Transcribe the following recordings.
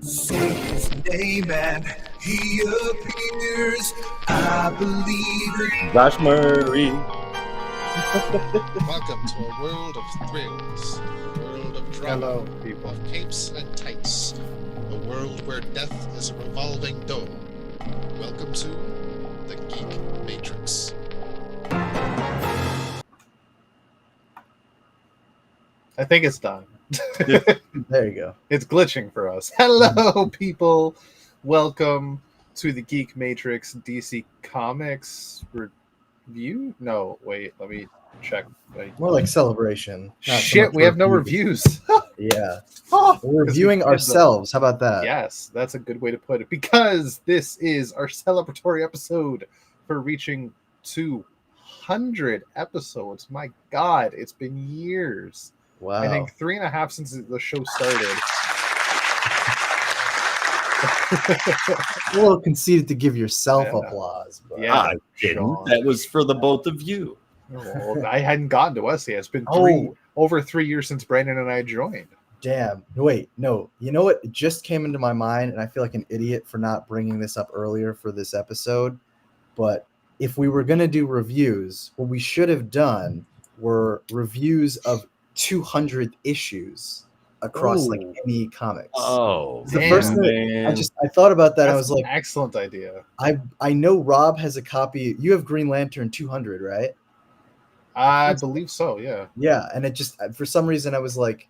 Say his name and he appears. I believe it. Josh Murray. Welcome to a world of thrills, a world of drama, Hello, people. of capes and tights, a world where death is a revolving door. Welcome to the Geek Matrix. I think it's done. There you go. It's glitching for us. Hello, people. Welcome to the Geek Matrix DC Comics review. No, wait. Let me check. Wait. More like celebration. not so Shit, much we have no reviews. reviews. Yeah. Oh, We're 'cause reviewing we did ourselves. How about the- that? Yes, that's a good way to put it. Because this is our celebratory episode for reaching 200 episodes. My God, it's been years. Wow. I think 3.5 since the show started. a little conceited to give yourself Yeah. applause. But Yeah. I didn't. Sean. That was for the both of you. Well, I hadn't gotten to us yet. It's been Oh. over 3 years since Brandon and I joined. Damn. Wait, no. You know what? It just came into my mind, and I feel like an idiot for not bringing this up earlier for this episode. But if we were going to do reviews, what we should have done were reviews of 200 issues across like Ooh. any comics. Oh, It's the damn, first thing man. I thought about that. That's I was like, an excellent idea. I know Rob has a copy. You have Green Lantern 200, right? I believe so, yeah. Yeah, and it just for some reason I was like,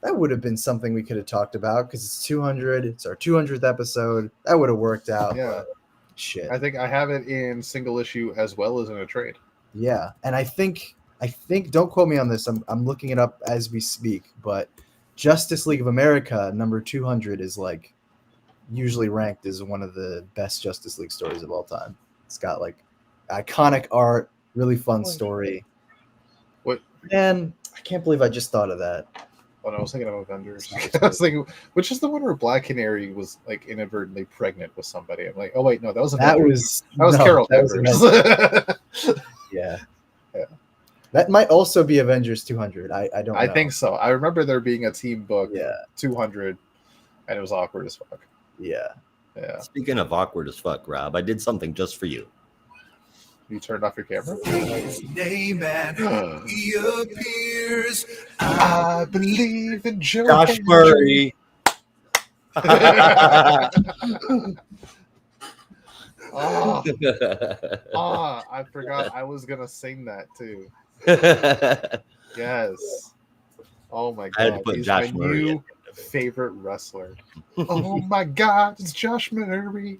that would have been something we could have talked about because it's 200. It's our 200th episode. That would have worked out. Yeah. But shit. I think I have it in single issue as well as in a trade. Yeah, and I think don't quote me on this. I'm looking it up as we speak, but Justice League of America number 200 is like usually ranked as one of the best Justice League stories of all time. It's got like iconic art, really fun story. What? Man, I can't believe I just thought of that. Oh, no, I was thinking of Avengers. I was thinking, which is the one where Black Canary was like inadvertently pregnant with somebody. I'm like, oh wait, no, that was Avengers. That was no, Carol that was Danvers. Yeah. Yeah. That might also be Avengers 200. I don't know. I think so. I remember there being a team book, Yeah. 200, and it was awkward as fuck. Yeah. Yeah. Speaking of awkward as fuck, Rob, I did something just for you. You turned off your camera? His name and he appears. I believe in Joe. Josh Murray. Oh, I forgot I was gonna sing that too. Yes. Oh my I had to god, put he's Josh my Murray new favorite wrestler. Oh my god, it's Josh Murray.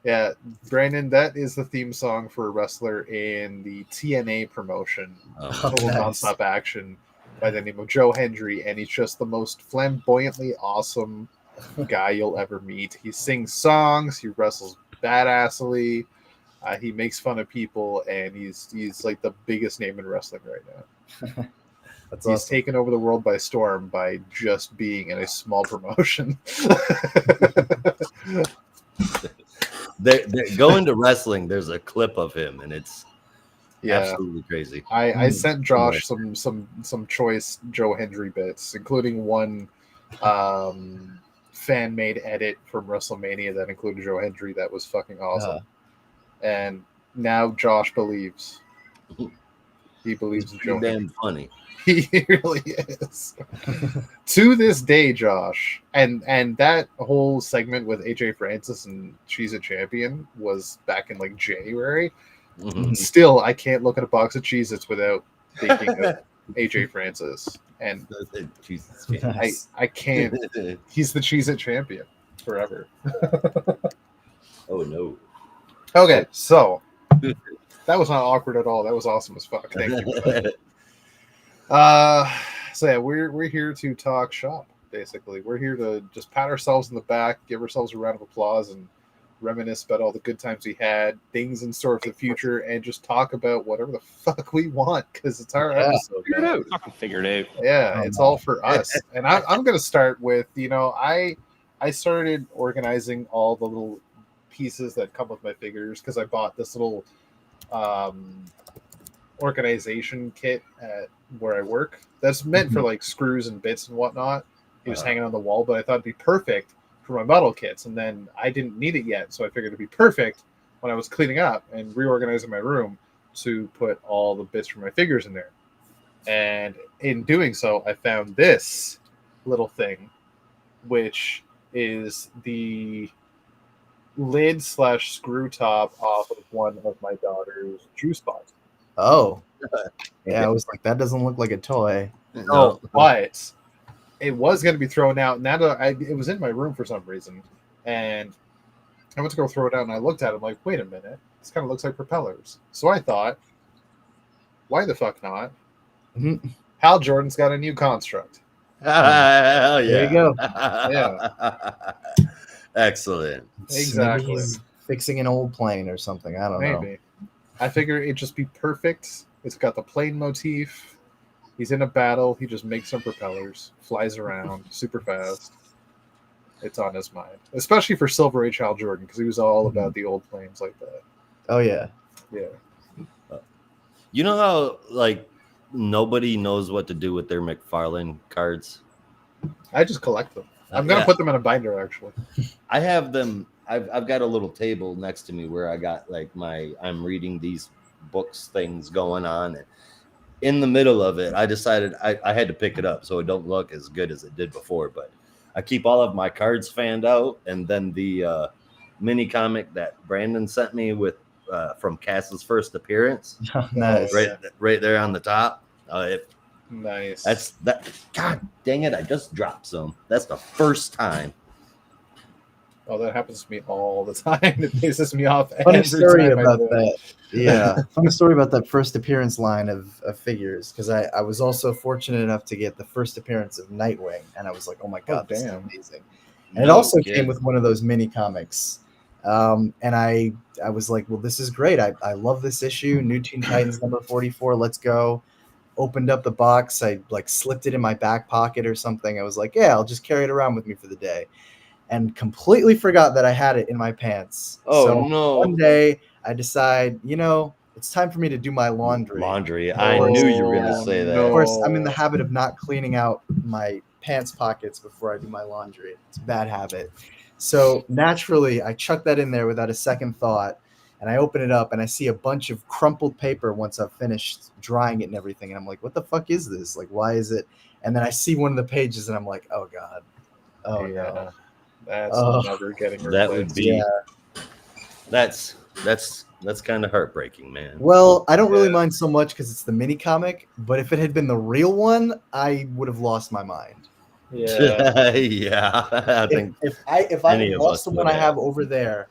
Yeah, Brandon, that is the theme song for a wrestler in the TNA promotion, Oh, Total nice. Nonstop Action, by the name of Joe Hendry, and he's just the most flamboyantly awesome guy you'll ever meet. He sings songs, he wrestles badassly, he makes fun of people, and he's like the biggest name in wrestling right now. That's He's awesome. taken over the world by storm by just being in a small promotion. they're going to wrestling. There's a clip of him, and it's Yeah. absolutely crazy. I sent Josh some choice Joe Hendry bits, including one fan made edit from WrestleMania that included Joe Hendry that was fucking awesome. And now Josh believes. He believes in It's Joe pretty Hendry. damn funny. He really is. To this day, Josh, and that whole segment with AJ Francis and She's a Champion was back in like January. Mhm. Still, I can't look at a box of Cheez-Its without thinking of AJ Francis. And Jesus. I can't. He's the Cheez-It champion forever. Oh no. Okay, so that was not awkward at all. That was awesome as fuck. Thank you. For that. So yeah, we're here to talk shop. Basically, we're here to just pat ourselves in the back, give ourselves a round of applause, and reminisce about all the good times we had, things in store for the future, and just talk about whatever the fuck we want because it's our episode. Figure it man. out. Fucking figure it out. Yeah, it's all for us. And I'm going to start with, I started organizing all the little pieces that come with my figures because I bought this little organization kit at where I work that's meant for like screws and bits and whatnot. He was hanging on the wall, but I thought it'd be perfect for my model kits. And then I didn't need it yet, so I figured it'd be perfect when I was cleaning up and reorganizing my room to put all the bits for my figures in there. And in doing so, I found this little thing, which is the lid / screw top off of one of my daughter's juice boxes. Oh, yeah. I was like, that doesn't look like a toy. No, but it was going to be thrown out. Now that it was in my room for some reason, and I went to go throw it out, and I looked at it. I'm like, wait a minute, this kind of looks like propellers. So I thought, why the fuck not? Mhm. Hal Jordan's got a new construct. Hell yeah. There you go. Yeah. Excellent. Exactly. Maybe he's fixing an old plane or something. I don't know. Maybe. I figure it'd just be perfect. It's got the plane motif. He's in a battle. He just makes some propellers, flies around super fast. It's on his mind, especially for Silver Age Hal Jordan, because he was all about the old planes like that. Oh yeah. Yeah. You know how like nobody knows what to do with their McFarlane cards? I just collect them. I'm gonna put them in a binder, actually. I have them. I've got a little table next to me where I got like I'm reading these books things going on, and in the middle of it, I decided I had to pick it up so it don't look as good as it did before. But I keep all of my cards fanned out, and then the mini comic that Brandon sent me with from Cass's first appearance, Nice. right there on the top. Nice. That's that. God dang it! I just dropped some. That's the first time. Oh, that happens to me all the time. It pisses me off. Funny every story time I about do it. that. Yeah, funny story about that first appearance line of figures, because I was also fortunate enough to get the first appearance of Nightwing, and I was like, oh my god, this is damn. amazing. And it also came with one of those mini comics. And I was like, well, this is great. I love this issue. New Teen Titans number 44. Let's go. Opened up the box. I like slipped it in my back pocket or something. I was like, yeah, I'll just carry it around with me for the day. And completely forgot that I had it in my pants. Oh, so no. One day I decide, it's time for me to do my laundry. I knew you were gonna say that. Of course, I'm in the habit of not cleaning out my pants pockets before I do my laundry. It's a bad habit. So naturally, I chuck that in there without a second thought, and I open it up and I see a bunch of crumpled paper once I've finished drying it and everything. And I'm like, what the fuck is this? Like, why is it? And then I see one of the pages and I'm like, oh God. Oh Yeah. no. That's never getting replaced. That would be. Yeah. That's kind of heartbreaking, man. Well, I don't really mind so much because it's the mini comic, but if it had been the real one, I would have lost my mind. Yeah. Yeah. I think If I any had of lost us the one would I have. have over there,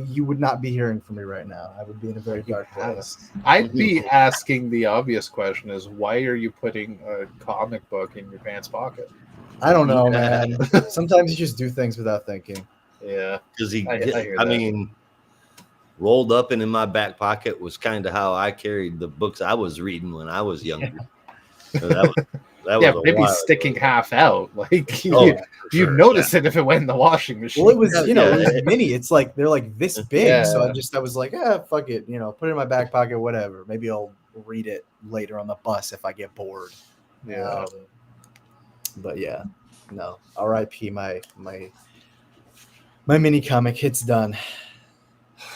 you would not be hearing from me right now. I would be in a very dark place. I'd be asking the obvious question: is why are you putting a comic book in your pants pocket? I don't know, man. Sometimes you just do things without thinking. Yeah. Because I hear that. mean, rolled up and in my back pocket was kind of how I carried the books I was reading when I was younger. So that was a maybe while sticking ago. half out. Like Oh, you'd notice it if it went in the washing machine. Well, it was, it Yeah. was mini. It's like they're like this big. Yeah. So I was like, fuck it, put it in my back pocket, whatever. Maybe I'll read it later on the bus if I get bored. Yeah. But yeah, no. R.I.P. My mini comic. It's done.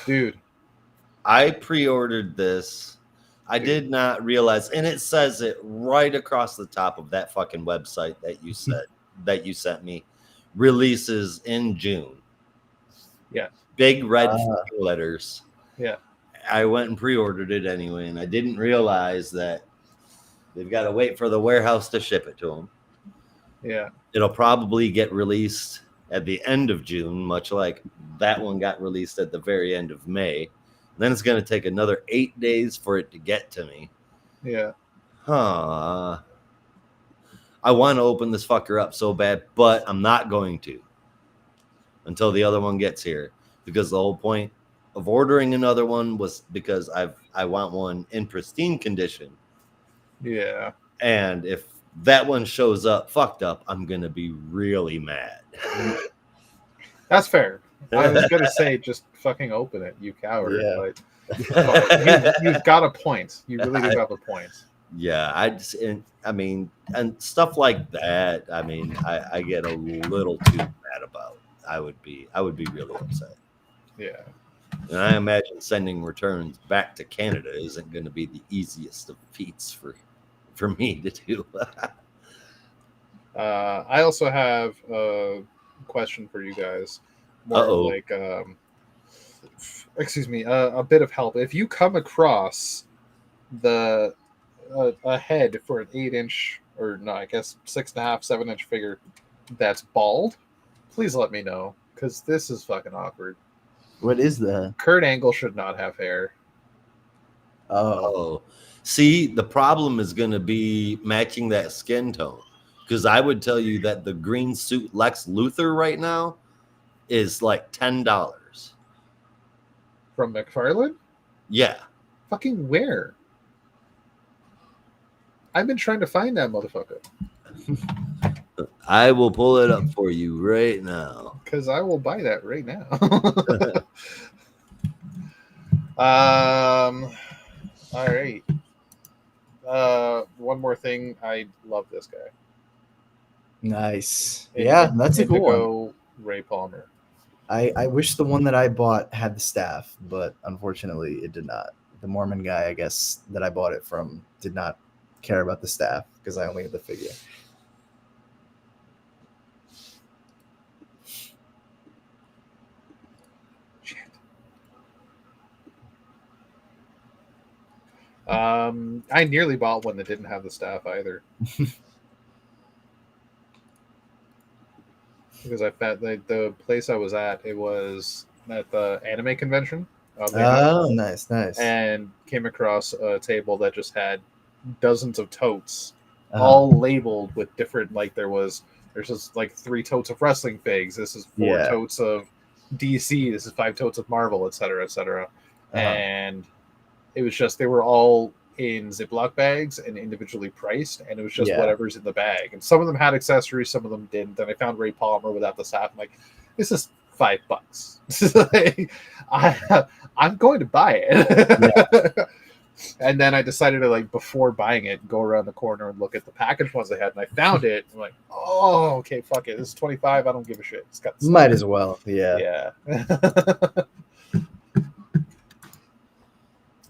Dude. I pre-ordered this. I did not realize, and it says it right across the top of that fucking website that you sent me. Releases in June. Yeah. Big red letters. Yeah. I went and pre-ordered it anyway, and I didn't realize that they've got to wait for the warehouse to ship it to them. Yeah. It'll probably get released at the end of June, much like that one got released at the very end of May. Then it's going to take another 8 days for it to get to me. Yeah. I want to open this fucker up so bad, but I'm not going to until the other one gets here, because the whole point of ordering another one was because I want one in pristine condition. Yeah. And if that one shows up fucked up, I'm going to be really mad. That's fair. I was gonna say just fucking open it, you coward. Yeah. But you've got a point. You really do have a point. Yeah, I mean, and stuff like that. I mean, I get a little too mad about. I would be really upset. Yeah. And I imagine sending returns back to Canada isn't going to be the easiest of feats for me to do. I also have a question for you guys. More of Uh-oh. like, excuse me, a bit of help. If you come across the a head for an 8-inch, or no, I guess 6.5, 7-inch figure that's bald, please let me know, because this is fucking awkward. What is that? Kurt Angle should not have hair. Oh, Oh, see, the problem is going to be matching that skin tone. Because I would tell you that the green suit Lex Luthor right now is like $10. From McFarlane? Yeah. Fucking where? I've been trying to find that motherfucker. I will pull it up for you right now. Because I will buy that right now. All right. One more thing. I love this guy. nice. Yeah, that's a cool one. Indigo Ray Palmer. I wish the one that I bought had the staff, but unfortunately it did not. The Mormon guy, I guess, that I bought it from did not care about the staff because I only had the figure. Shit. I nearly bought one that didn't have the staff either. Because I found the place I was at, it was at the anime convention. Oh, nice. And came across a table that just had dozens of totes, Uh-huh. all labeled with different, like there's just like 3 totes of wrestling figs. This is 4 Yeah. totes of DC. This is 5 totes of Marvel, etc., etc. Uh-huh. And it was just, they were all in Ziploc bags and individually priced, and it was just Yeah. whatever's in the bag. And some of them had accessories, some of them didn't. And I found Ray Palmer without the staff. I'm like, this is $5. I'm going to buy it. And then I decided to, like, before buying it, go around the corner and look at the packaged ones they had, and I found it. I'm like, oh, okay, fuck it. This is $25. I don't give a shit. It's got the Might stuff. as well. Yeah. Yeah.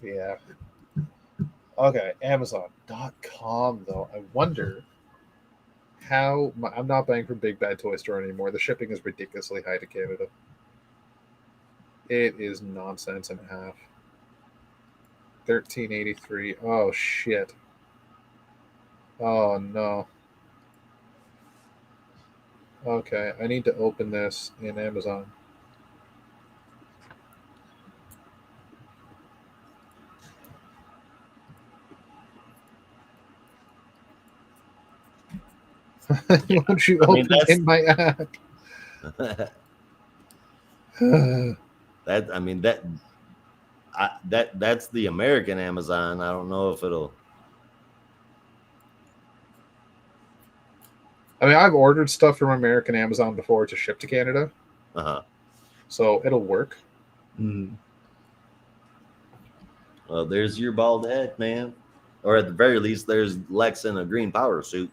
Yeah. Okay, Amazon.com, though. I wonder how... I'm not buying from Big Bad Toy Store anymore. The shipping is ridiculously high to Canada. It is nonsense and a half. $13.83. Oh, shit. Oh, no. Okay, I need to open this in Amazon. Won't you open that's- in my app? That's the American Amazon. I don't know if it'll. I mean, I've ordered stuff from American Amazon before to ship to Canada, Uh-huh. so it'll work. Mm. Well, there's your bald head, man. Or at the very least, there's Lex in a green power suit.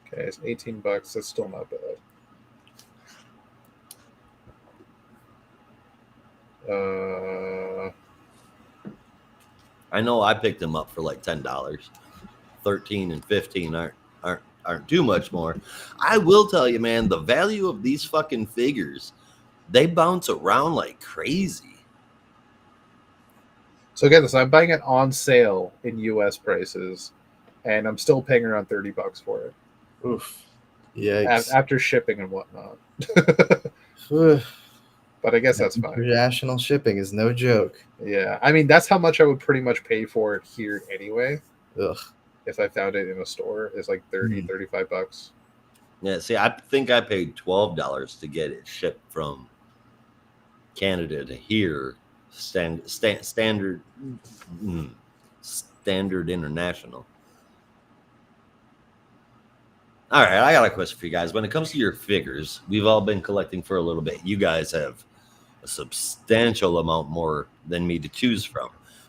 Okay, it's $18. That's still not bad. I know I picked him up for like $10. 13 and 15 aren't too much more. I will tell you, man, the value of these fucking figures, they bounce around like crazy. So get this, I'm buying it on sale in US prices, and I'm still paying around $30 for it. Oof. Yikes. After shipping and whatnot. Oof. But I guess that's fine. International shipping is no joke. Yeah, I mean, that's how much I would pretty much pay for it here anyway. Ugh. If I found it in a store, it's like $35. Yeah, see, I think I paid $12 to get it shipped from Canada to here. Standard international. All right, I got a question for you guys. When it comes to your figures, we've all been collecting for a little bit. You guys have a substantial amount more than me to choose from.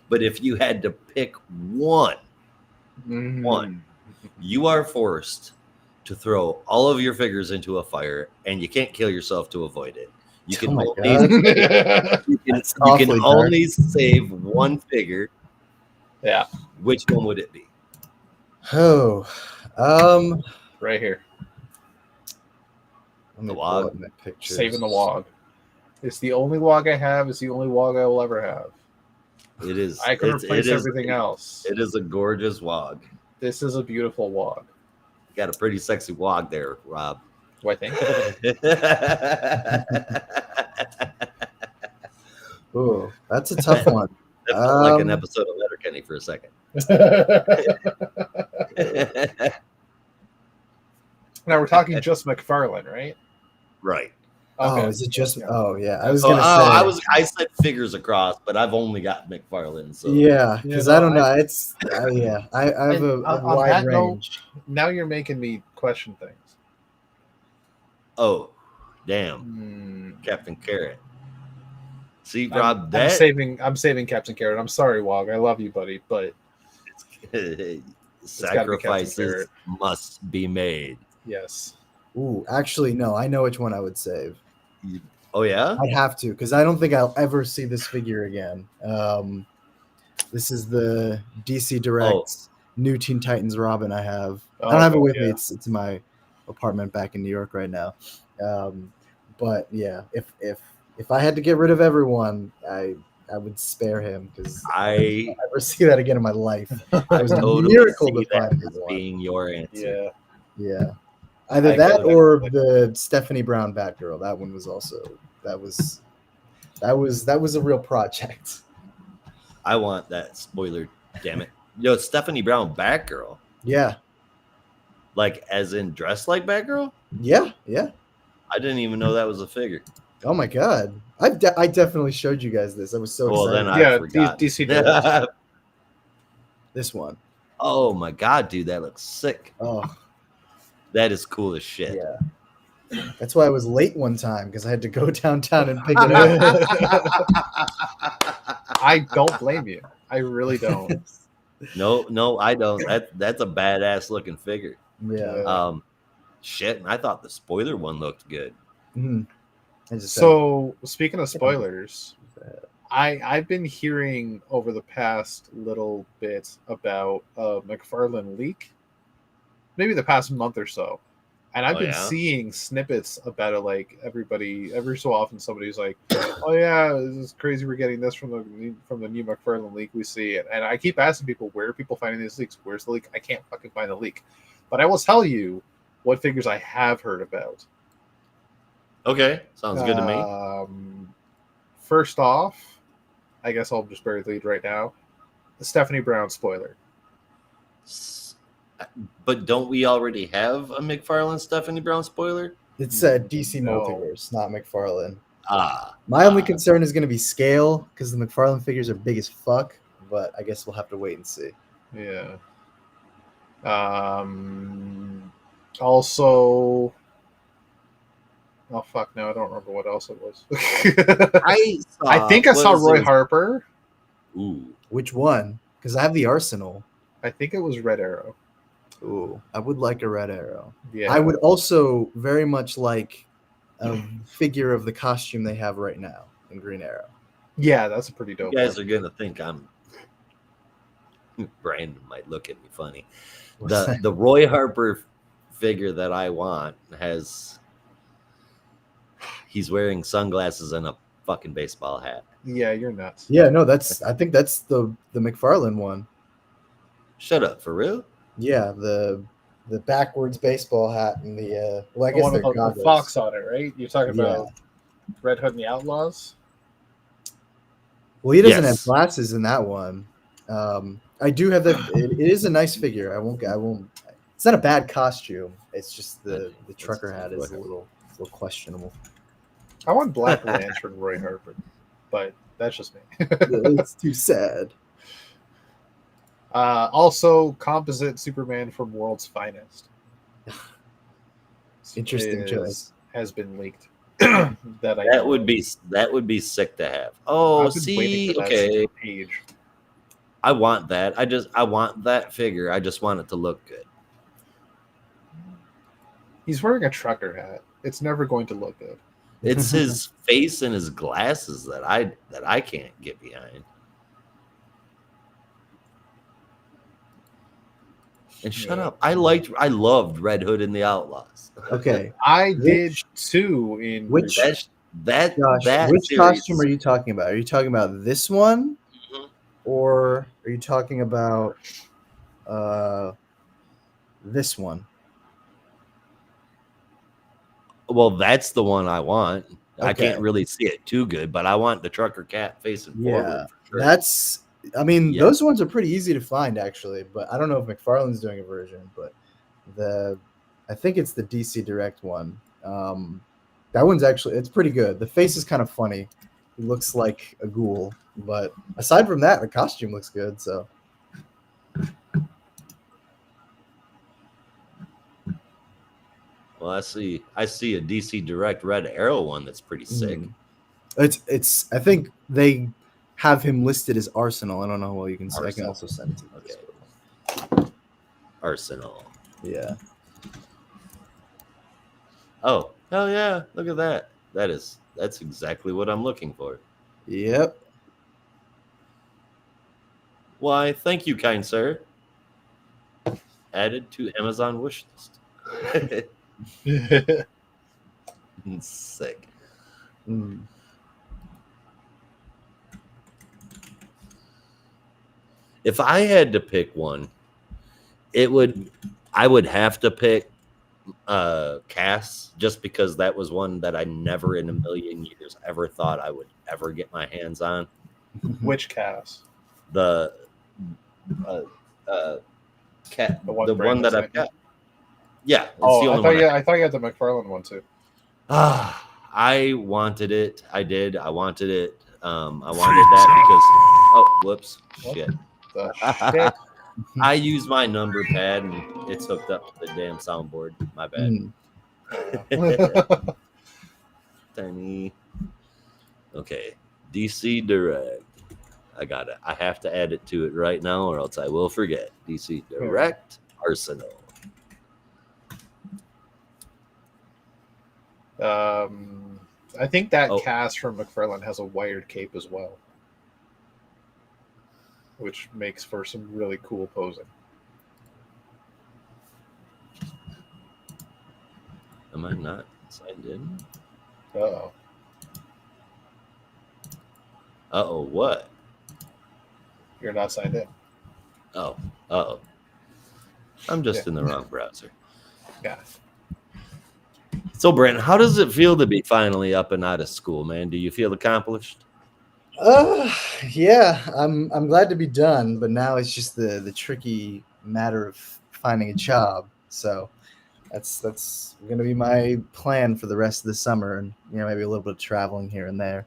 But if you had to pick one, Mhm. you are forced to throw all of your figures into a fire, and you can't kill yourself to avoid it. You Oh can my only God. you can, That's you can awfully dark. only save one figure. Yeah, Which one would it be? Oh, right here. let me The pull Wog? up my pictures. Saving the Wog. It's the only Wog I have. It's the only Wog I will ever have. It is. I can It replace is. everything else. It is a gorgeous Wog. This is a beautiful Wog. Got a pretty sexy Wog there, Rob. Do I think? Ooh, that's a tough one. That felt like an Um, episode of Letterkenny for a second. Now we're talking just McFarlane, right? Right. Oh, Okay. is it just? Yeah. Oh, yeah. I was So gonna say. I said figures across, but I've only got McFarlane. So Yeah, because Yeah, no, I don't know. It's yeah. I have And a on wide that note- range. Now you're making me question things. oh, damn, Hmm. Captain Carrot. See, Rob, I'm saving Captain Carrot. I'm sorry, Wog. I love you, buddy, but gotta be Captain sacrifices Carrot. must be made. yes. Ooh, actually, no. I know which one I would save. Oh yeah. I have to because I don't think I'll ever see this figure again. This is the DC Direct New Teen Titans Robin. I have. I don't have it with me. It's in my apartment back in New York right now. But yeah, if I had to get rid of everyone, I would spare him because I I'll never see that again in my life. It was a totally miracle see to that find as one. being your answer. Yeah. Yeah. Either I that go- or the Stephanie Brown Batgirl. That one was also that was a real project. I want that spoiler. Damn it. Yo, it's Stephanie Brown Batgirl. Yeah. Like as in dressed like Batgirl? Yeah. Yeah. I didn't even know that was a figure. Oh my god. I definitely showed you guys this. I was so Well, excited. then I Yeah, forgot. DC Direct. This one. Oh my god, dude, that looks sick. Oh That is cool as shit. yeah. That's why I was late one time because I had to go downtown and pick it up. I don't blame you. I really don't. No, I don't. That's a badass looking figure. Yeah. Shit, I thought the spoiler one looked good. Mhm. I just So speaking of spoilers, I've been hearing over the past little bit about a McFarlane leak, maybe the past month or so, and I've Oh, been yeah? seeing snippets about it. Like every so often, somebody's like, "Oh yeah, this is crazy. We're getting this from the new McFarlane leak we see." And I keep asking people, "Where are people finding these leaks? Where's the leak?" I can't fucking find the leak, but I will tell you what figures I have heard about. Okay, sounds good to me. First off, I guess I'll just bury the lead right now. The Stephanie Brown spoiler. But don't we already have a McFarlane Stephanie Brown spoiler? it's a DC No. multiverse, not McFarlane. Ah, My only concern is going to be scale because the McFarlane figures are big as fuck. But I guess we'll have to wait and see. Yeah. Also, oh fuck! No, I don't remember what else it was. I think I saw Roy Harper. Ooh, Which one? Because I have the Arsenal. I think it was Red Arrow. Ooh, I would like a Red Arrow. Yeah, I would also very much like a figure of the costume they have right now in Green Arrow. Yeah, that's a pretty dope. you guys one. are gonna think I'm. Brandon might look at me funny. What's that? The Roy Harper figure that I want he's wearing sunglasses and a fucking baseball hat. Yeah, you're nuts. Yeah, no, I think that's the McFarlane one. Shut up, for real? Yeah, the backwards baseball hat and the well, I The guess one they're with the goggles. fox on it, right? You're talking Yeah. about Red Hood and the Outlaws. Well, he doesn't have Yes. glasses in that one. I do have that. It is a nice figure. I won't. It's not a bad costume. It's just the trucker hat is a little questionable. I want Black Lantern Roy Harper, but that's just me. It's too sad. Also, composite Superman from World's Finest. Interesting choice. Has been leaked. that I know that would be sick to have. of. Oh, I've been waiting see, for that okay, since Page. I want that. I want that figure. I just want it to look good. He's wearing a trucker hat. It's never going to look good. It's his face and his glasses that I can't get behind. And shut up. I loved Red Hood and the Outlaws. Okay. I Which- did too in which- That Which series- costume are you talking about? Are you talking about this one, Mhm. or are you talking about this one? Well, that's the one I want. I Okay. can't really see it too good, but I want the trucker cat facing Yeah, forward. For sure. that's. I mean, Yeah. those ones are pretty easy to find actually, but I don't know if McFarlane's doing a version. But I think it's the DC Direct one. That one's it's pretty good. The face is kind of funny. He looks like a ghoul, but aside from that, the costume looks good. So Well, I see a DC Direct Red Arrow one that's pretty sick. it's. I think they have him listed as Arsenal. I don't know how well you can see. I can Arsenal. also send it to you. Okay. Arsenal. Yeah. Oh, hell yeah. Look at that. That's exactly what I'm looking for. Yep. Why, thank you, kind sir. Added to Amazon wish list. Sick. Mm. If I had to pick one, I would have to pick Cass, just because that was one that I never in a million years ever thought I would ever get my hands on. Which cast? The cat, The one the one Brandon that I've sent you? got. Yeah, it's Oh, the I only thought one. you. I thought you had the McFarlane one too. I wanted it. I did. I wanted it. I wanted that because. Oh, whoops! What? Shit. The shit. I use my number pad and it's hooked up to the damn soundboard. My bad. Mm. Tiny. Okay. DC Direct. I got it. I have to add it to it right now or else I will forget. DC Direct Arsenal. I think that Oh. cast from McFarlane has a wired cape as well, which makes for some really cool posing. Am I not signed in? Uh-oh. Uh-oh, what? You're not signed in. Oh, uh-oh. I'm just Yeah. in the wrong browser. Yeah. So, Brent, how does it feel to be finally up and out of school, man? Do you feel accomplished? Yeah, I'm glad to be done, but now it's just the tricky matter of finding a job. So that's gonna be my plan for the rest of the summer, and maybe a little bit of traveling here and there.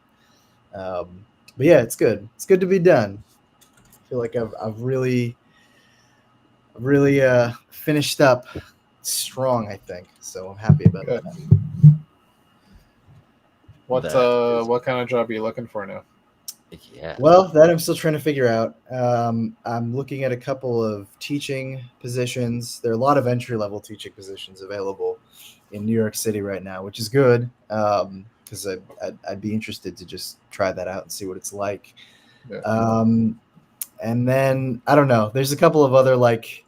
But yeah, it's good. It's good to be done. I feel like I've really finished up strong, I think. So I'm happy about Good. that. What That is- what kind of job are you looking for now? Yeah. Well, that I'm still trying to figure out. I'm looking at a couple of teaching positions. There are a lot of entry-level teaching positions available in New York City right now, which is good because I'd be interested to just try that out and see what it's like. Yeah. And then, I don't know, there's a couple of other like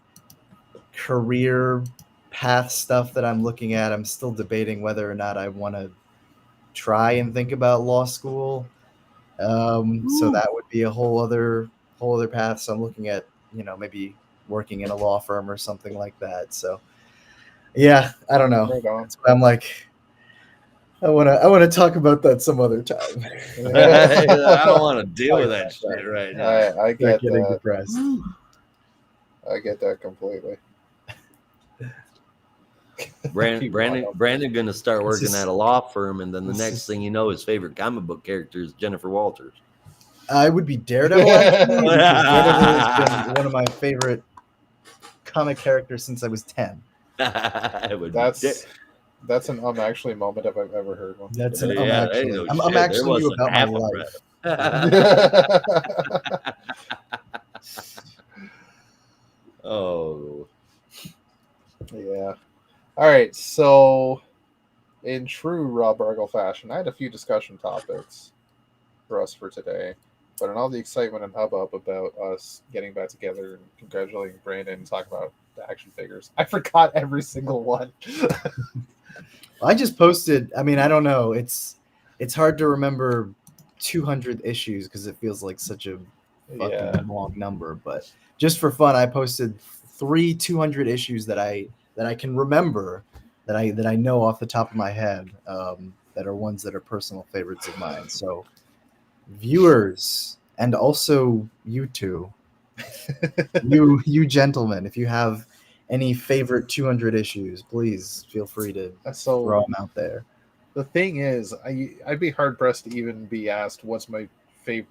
career path stuff that I'm looking at. I'm still debating whether or not I want to try and think about law school. So that would be a whole other path. So I'm looking at, maybe working in a law firm or something like that. So yeah, I don't know. Right on. That's why I'm like, I want to talk about that some other time. I don't want to deal with that shit right now. I Start get getting that. depressed. I get that completely. Brandon gonna start working is- at a law firm, and then the this next is- thing you know, his favorite comic book character is Jennifer Walters. I would be Daredevil, actually, because Daredevil has been one of my favorite comic characters since I was 10. It would be That's That's an actually moment if I've ever heard one. That's an Yeah, there actually. you go. I'm Shit, there actually you wasn't about my half a life. Oh, Yeah. All right. So, in true Rob Argyle fashion, I had a few discussion topics for us for today. But in all the excitement and hubbub about us getting back together and congratulating Brandon and talking about the action figures, I forgot every single one. I just posted. I mean, I don't know. It's hard to remember 200 issues because it feels like such a fucking Yeah. long number. But just for fun, I posted 200 issues that I can remember that I know off the top of my head that are ones that are personal favorites of mine. So viewers and also you two, you gentlemen, if you have any favorite 200 issues, please feel free to So throw them out there. the thing is, I'd be hard pressed to even be asked what's my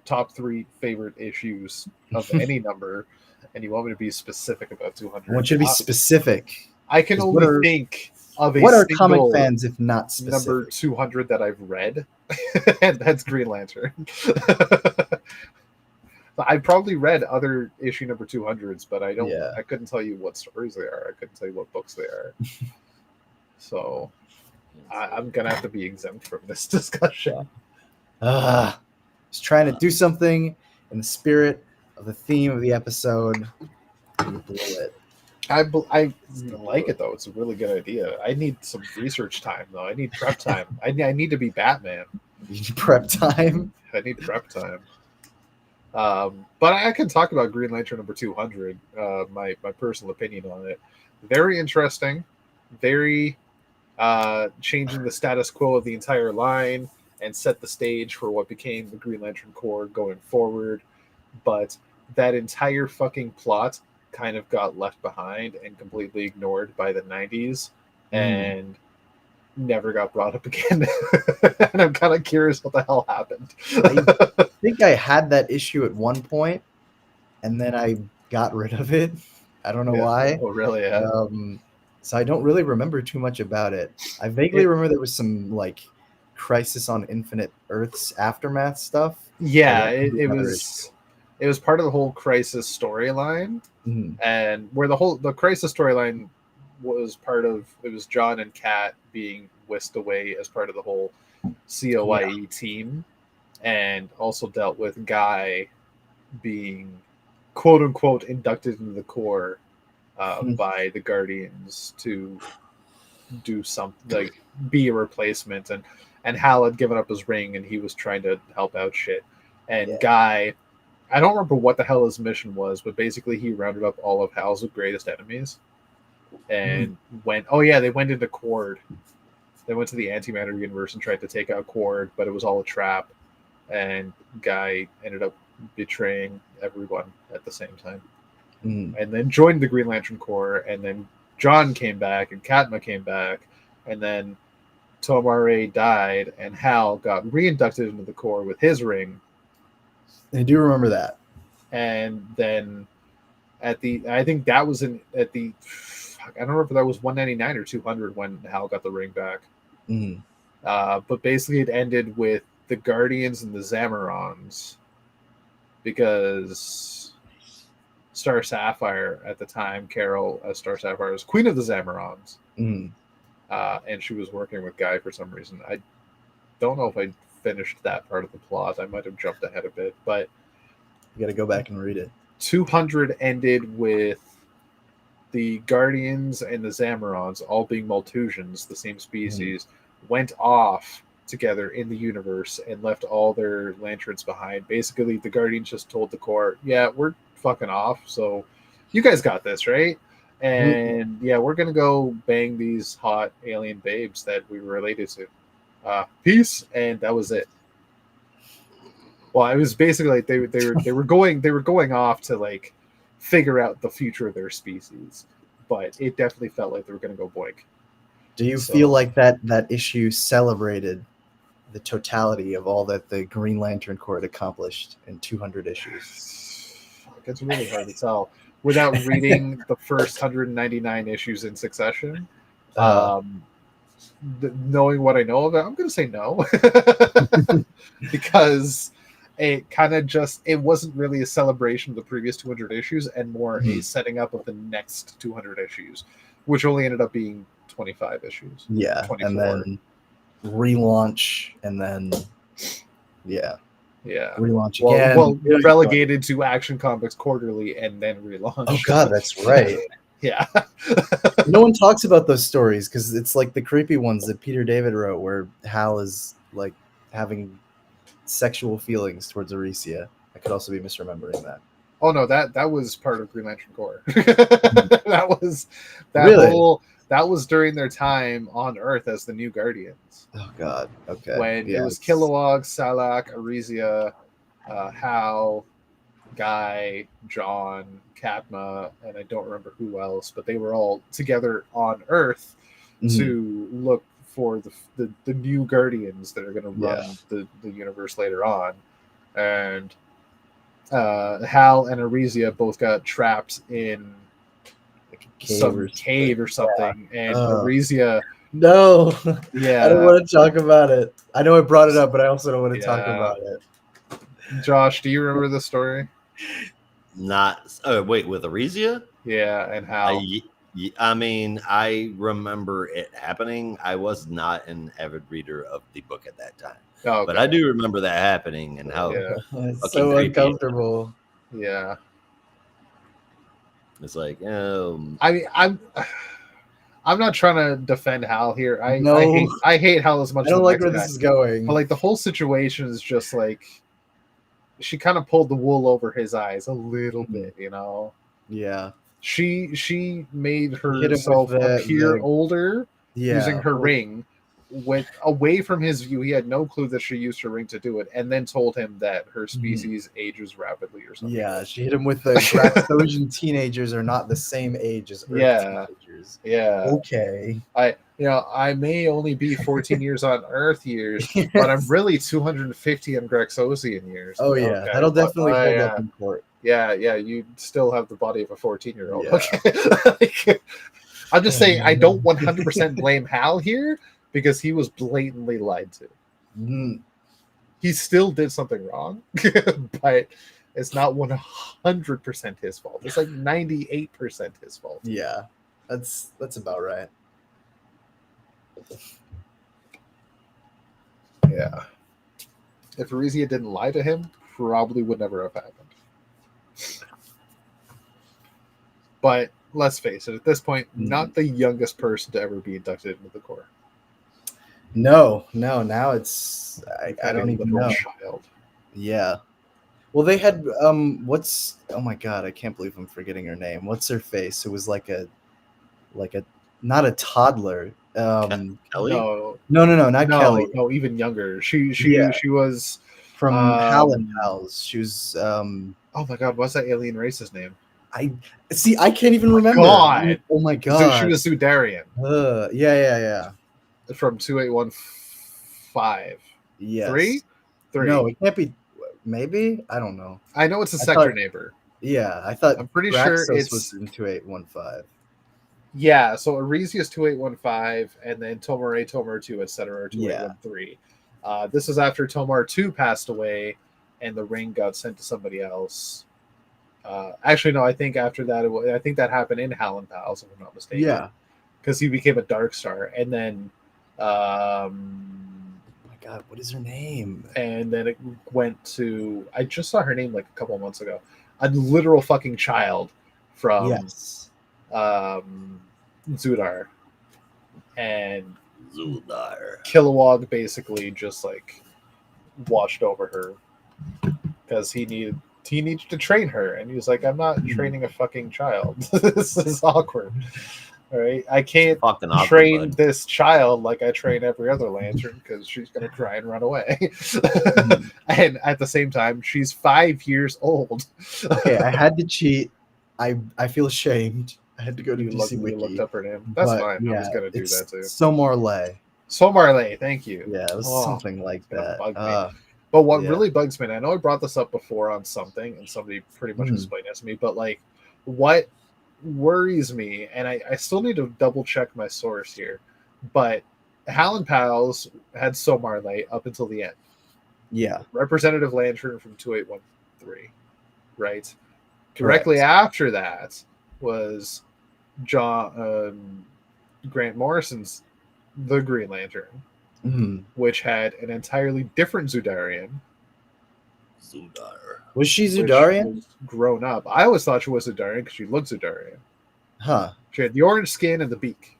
top 3 favorite issues of any number, and you want me to be specific about 200. I want you to be specific. I can 'Cause only think of a what are comic single fans if not number specific? 200 that I've read, and that's Green Lantern. I've probably read other issue number 200s, but I don't. Yeah. I couldn't tell you what stories they are. I couldn't tell you what books they are. So I'm gonna have to be exempt from this discussion. Was trying to do something in the spirit of the theme of the episode. And you blew it. I like it though. It's a really good idea. I need some research time though. I need prep time. I need to be Batman. You need prep time. I need prep time. But I can talk about Green Lantern number 200. My personal opinion on it. Very interesting. Very changing the status quo of the entire line and set the stage for what became the Green Lantern Corps going forward. But that entire fucking plot kind of got left behind and completely ignored by the 90s and never got brought up again. And I'm kind of curious what the hell happened. I think I had that issue at one point, and then I got rid of it. I don't know why. Oh, really? Yeah. So I don't really remember too much about it. I vaguely remember there was some like Crisis on Infinite Earths aftermath stuff. Yeah, it was part of the whole Crisis storyline, and where the Crisis storyline was part of, it was John and Kat being whisked away as part of the whole COIE team, and also dealt with Guy being quote unquote inducted into the Corps by the Guardians to do something, like be a replacement, and Hal had given up his ring and he was trying to help out shit, and Guy, I don't remember what the hell his mission was, but basically he rounded up all of Hal's greatest enemies and they went into Cord. They went to the antimatter universe and tried to take out Cord, but it was all a trap, and Guy ended up betraying everyone at the same time. And then joined the Green Lantern Corps, and then John came back and Katma came back, and then Tomare died and Hal got reinducted into the Corps with his ring. I do remember that. And then I think that was I don't remember if that was 199 or 200 when Hal got the ring back. But basically it ended with the Guardians and the Zamarons, because Star Sapphire at the time, Carol as Star Sapphire, was Queen of the Zamarons. And she was working with Guy for some reason. I don't know if I finished that part of the plot. I might have jumped ahead a bit, but you got to go back and read it. 200 ended with the Guardians and the Zamarons, all being Maltusians, the same species, went off together in the universe and left all their lanterns behind. Basically, the Guardians just told the Corps, yeah, we're fucking off, so you guys got this, right? And we're gonna go bang these hot alien babes that we were related to. Peace. And that was it. Well, it was basically like they were going off to like figure out the future of their species, but it definitely felt like they were gonna go boink. Do you feel like that issue celebrated the totality of all that the Green Lantern Corps had accomplished in 200 issues? It's really hard to tell without reading the first 199 issues in succession. knowing what I know of it, I'm going to say no. Because it kind of just, it wasn't really a celebration of the previous 200 issues and more a setting up of the next 200 issues, which only ended up being 25 issues. Yeah, 24. and then relaunch, and then relaunch again. Well, relegated to Action Comics quarterly and then relaunched. Oh god, that's right. Yeah. No one talks about those stories because it's like the creepy ones that Peter David wrote, where Hal is like having sexual feelings towards Aricia. I could also be misremembering that. Oh no, that was part of Green Lantern Corps. that Really? was during their time on Earth as the New Guardians. Oh god. Okay. When it was Kilowog, Salak, Arisia, Hal, Guy, John, Katma, and I don't remember who else, but they were all together on Earth to look for the new Guardians that are going to run the universe later on. And Hal and Arisia both got trapped in like some cave or something, and Arisia. No, Yeah, I don't want to talk about it. I know I brought it up, but I also don't want to talk about it. Josh, do you remember the story? Not. Oh wait, with Arisia? Yeah, and Hal. I mean, I remember it happening. I was not an avid reader of the book at that time, but I do remember that happening and how it's so uncomfortable. Yeah, it's like, I mean, I'm not trying to defend Hal here. I hate Hal as much. I don't like where this is going. But like the whole situation is just like she kind of pulled the wool over his eyes a little bit, you know. Yeah. She made herself appear older using her ring, went away from his view. He had no clue that she used her ring to do it, and then told him that her species ages rapidly or something. Yeah, she hit him with the Graxosian teenagers are not the same age as Earth teenagers. Yeah. Okay. I may only be 14 years on Earth years, but I'm really 250 on Graxosian years. Oh yeah, okay. That'll definitely hold up in court. Yeah, you still have the body of a 14-year-old. Yeah. Okay. I'm just saying I don't 100% blame Hal here because he was blatantly lied to. He still did something wrong, but it's not 100% his fault. It's like 98% his fault. Yeah, that's about right. Yeah. If Arisia didn't lie to him, probably would never have happened. But let's face it, at this point, not the youngest person to ever be inducted into the Corps. No. Now it's I don't even know. Child. Yeah. Well, they had what's oh my god, I can't believe I'm forgetting her name. What's her face? It was like a not a toddler. Kelly? No, not Kelly. No, even younger. She was from Hal and Pals. She was oh my god, what's that alien race's name? I can't even remember. God. Oh my god. She was Zudarian. Yeah. From 2815. Yes. Three? No, it can't be. Maybe? I don't know. I know it's a sector neighbor. Yeah, I'm pretty sure it's was in 2815. Yeah, so Arisia is 2815, and then Tomar 2, etc. are 2813. This is after Tomar 2 passed away, and the ring got sent to somebody else. Actually, no, I think after that, I think that happened in Hal and Pals, if I'm not mistaken. Yeah. Because he became a Dark Star, and then oh my god, what is her name? And then it went to I just saw her name like a couple of months ago. A literal fucking child from Zudar. And Kilowog basically just like watched over her because he needed to train her, and he was like, I'm not training a fucking child. This is awkward. All right, I can't train this child like I train every other Lantern because she's gonna cry and run away. And at the same time, she's 5 years old. Okay, I had to cheat. I feel ashamed. I had to go to DC Wiki. Looked up her name. That's fine. Yeah, I was gonna do that too. Somarley, thank you. Yeah, it was something like that. But what really bugs me, and I know I brought this up before on something, and somebody pretty much explained it to me, but like, what worries me, and I still need to double check my source here, but Hal and Pals had Somarley up until the end. Yeah. Representative Lantern from 2813, right? Directly Correct. after that was Grant Morrison's The Green Lantern, Mhm. which had an entirely different Zudarian, Zudar. Was she which Zudarian? was grown up. I always thought she was Zudarian because she looked Zudarian. Huh. She had the orange skin and the beak.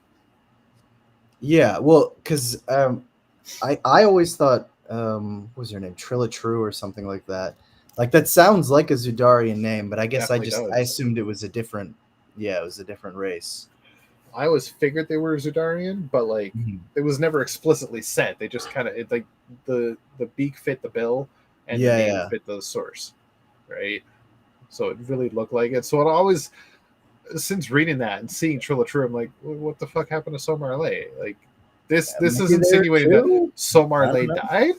Yeah. Well, because I always thought what was her name, Trilla True or something like that. Like that sounds like a Zudarian name, but I guess I Definitely does. assumed it was a different. Yeah, it was a different race. I always figured they were Zudarian, but like it was never explicitly said. They just kind of like the beak fit the bill and Yeah, the name yeah. fit the source, right? So it really looked like it. So it always, since reading that and seeing Trilla True, I'm like, what the fuck happened to Somarley? Like this is Maybe they're insinuating that two? I don't Somarley know. died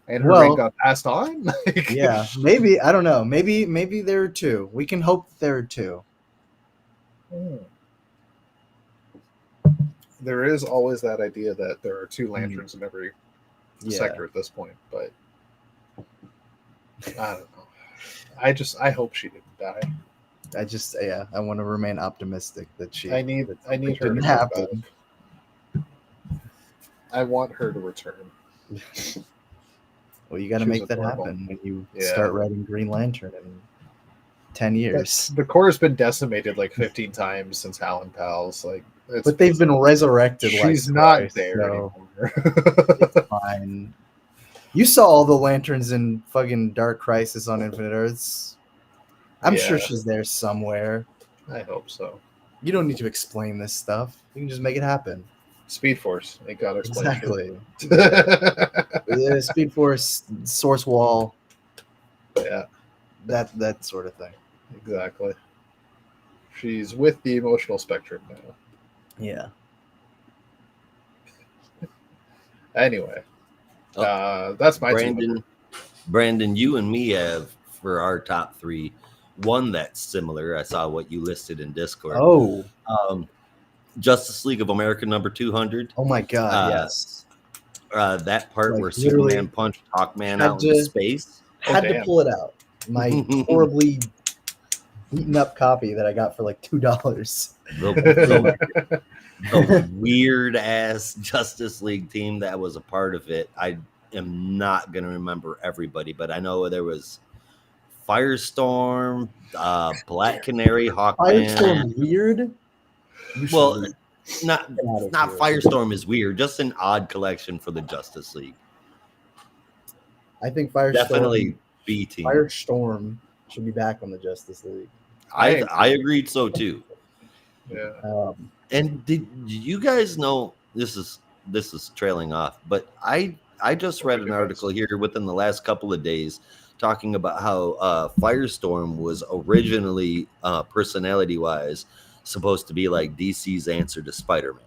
and her Well- ring got passed on. Like, Yeah, maybe I don't know. Maybe there are two. We can hope there are two. there is always that idea that there are two lanterns in every Yeah. sector at this point, but I don't know. I hope she didn't die. I want to remain optimistic that she. I need that her something to didn't come happen. back. I want her to return. Well, you got to She was make that adorable. happen when you Yeah. start writing Green Lantern in 10 years. The core has been decimated like 15 times since Hal and Pals. Like, it's, But they've been resurrected. she's like not twice, there so anymore. it's fine. You saw all the lanterns in fucking Dark Crisis on Infinite Earths. I'm sure Yeah. she's there somewhere. I hope so. You don't need to explain this stuff. You can just make it happen. Speed Force. It got explained. Exactly. yeah. Yeah, Speed Force, Source Wall, that sort of thing. Exactly. She's with the emotional spectrum now. Yeah. Anyway, Oh, that's my two. Brandon, you and me have for our top three one that's similar. I saw what you listed in Discord. Oh. Justice League of America number 200. Oh my God. Uh, Yes. That part Like, where literally Superman punched Hawkman had out in to- space. Had to damn. pull it out. My horribly beaten up copy that I got for like $2. The weird ass Justice League team that was a part of it. I am not going to remember everybody, but I know there was Firestorm, Black Canary, Hawkman. Firestorm weird. You should Well, leave. not Get out of here. Firestorm is weird. Just an odd collection for the Justice League. I think Firestorm. Definitely B team. Firestorm should be back on the Justice League. I agreed so too. Yeah. And did you guys know this is trailing off, but I just read an article here within the last couple of days talking about how Firestorm was originally personality wise supposed to be like DC's answer to Spider-Man.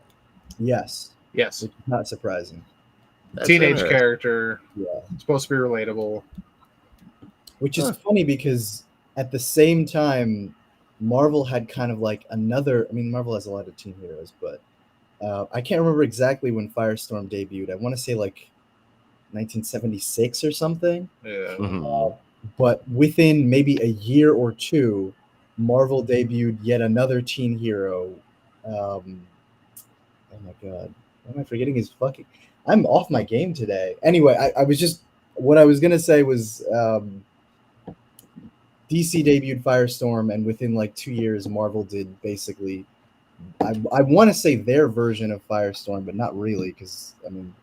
Yes, Yes. which is not surprising. That's Teenage interesting. character. Yeah, Supposed to be relatable. which is funny because at the same time, Marvel had kind of like another. I mean, Marvel has a lot of teen heroes, but I can't remember exactly when Firestorm debuted. I want to say like 1976 or something. Yeah. Mhm. But within maybe a year or two, Marvel debuted yet another teen hero. Oh my God, why am I forgetting his fucking? I'm off my game today. Anyway, I was just what I was gonna say was DC debuted Firestorm, and within like 2 years, Marvel did basically. I want to say their version of Firestorm, but not really, because I mean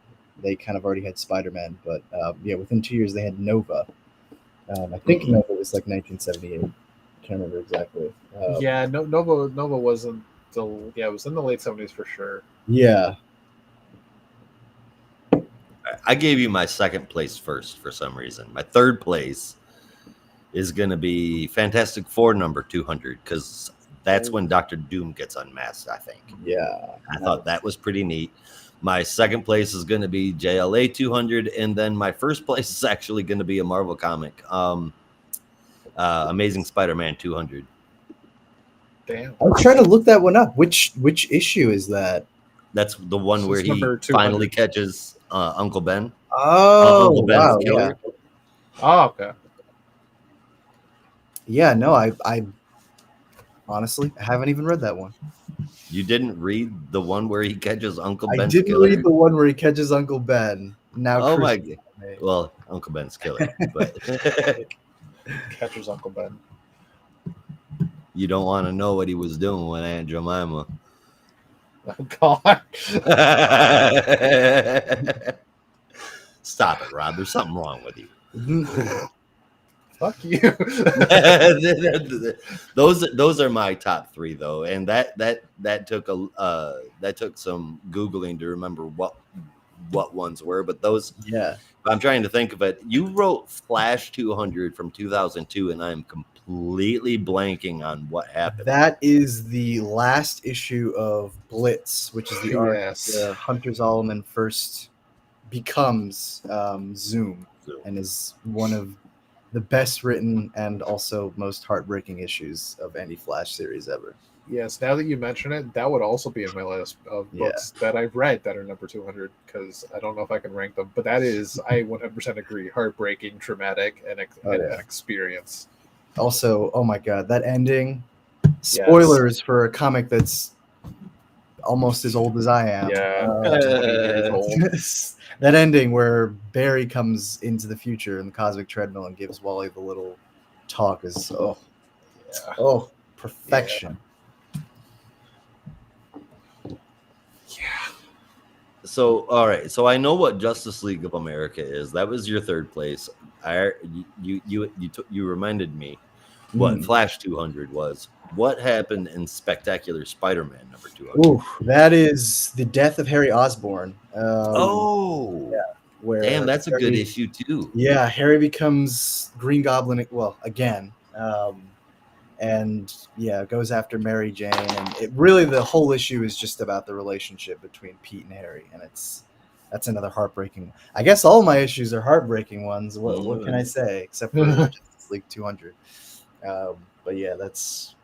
they kind of already had Spider-Man. But yeah, within 2 years they had Nova. I think Nova was like 1978. I can't remember exactly. Yeah. Nova wasn't the. Yeah, it was in the late 70s for sure. Yeah. I gave you my second place first for some reason. My third place is going to be Fantastic Four number 200 because that's when Dr. Doom gets unmasked, I think. Yeah. I thought that was pretty neat. My second place is going to be JLA 200, and then my first place is actually going to be a Marvel comic, Amazing Spider-Man 200. Damn. I was trying to look that one up. Which issue is that? That's the one So where it's he number 200. finally catches Uncle Ben. Oh, Uncle Ben's wow, killer. yeah. Oh, okay. Yeah, no, I honestly haven't even read that one. You didn't read the one where he catches Uncle I Ben's didn't killer? read the one where he catches Uncle Ben. Now, Oh my Chris- god! Well, Uncle Ben's killer, but Catcher's Uncle Ben. you don't want to know what he was doing with Aunt Jemima. Oh God. Stop it, Rob. There's something wrong with you. Fuck you. those are my top three though, and that took some googling to remember what ones were, but those. Yeah. I'm trying to think of it. You wrote Flash 200 from 2002, and I'm completely blanking on what happened. That is the last issue of Blitz, which is the arc Yes. where Hunter Zolomon first becomes Zoom, and is one of the best written and also most heartbreaking issues of any Flash series ever. Yes, now that you mention it, that would also be in my list of Yeah. books that I've read that are number 200, because I don't know if I can rank them, but that is, I 100% agree, heartbreaking, traumatic, and an experience. Also, oh my god, that ending. Spoilers for a comic that's almost as old as I am. Yeah, 20 years old. That ending where Barry comes into the future in the cosmic treadmill and gives Wally the little talk is perfection. So, all right. So I know what Justice League of America is. That was your third place. You reminded me what Flash 200 was. What happened in Spectacular Spider-Man number 200? Ooh, that is the death of Harry Osborn. Where damn, that's a Harry, good issue too. Yeah, Harry becomes Green Goblin. Well, again. And yeah, goes after Mary Jane, and it really the whole issue is just about the relationship between Pete and Harry, and that's another heartbreaking. I guess all my issues are heartbreaking ones. What can I say except for Justice League 200? But yeah, that's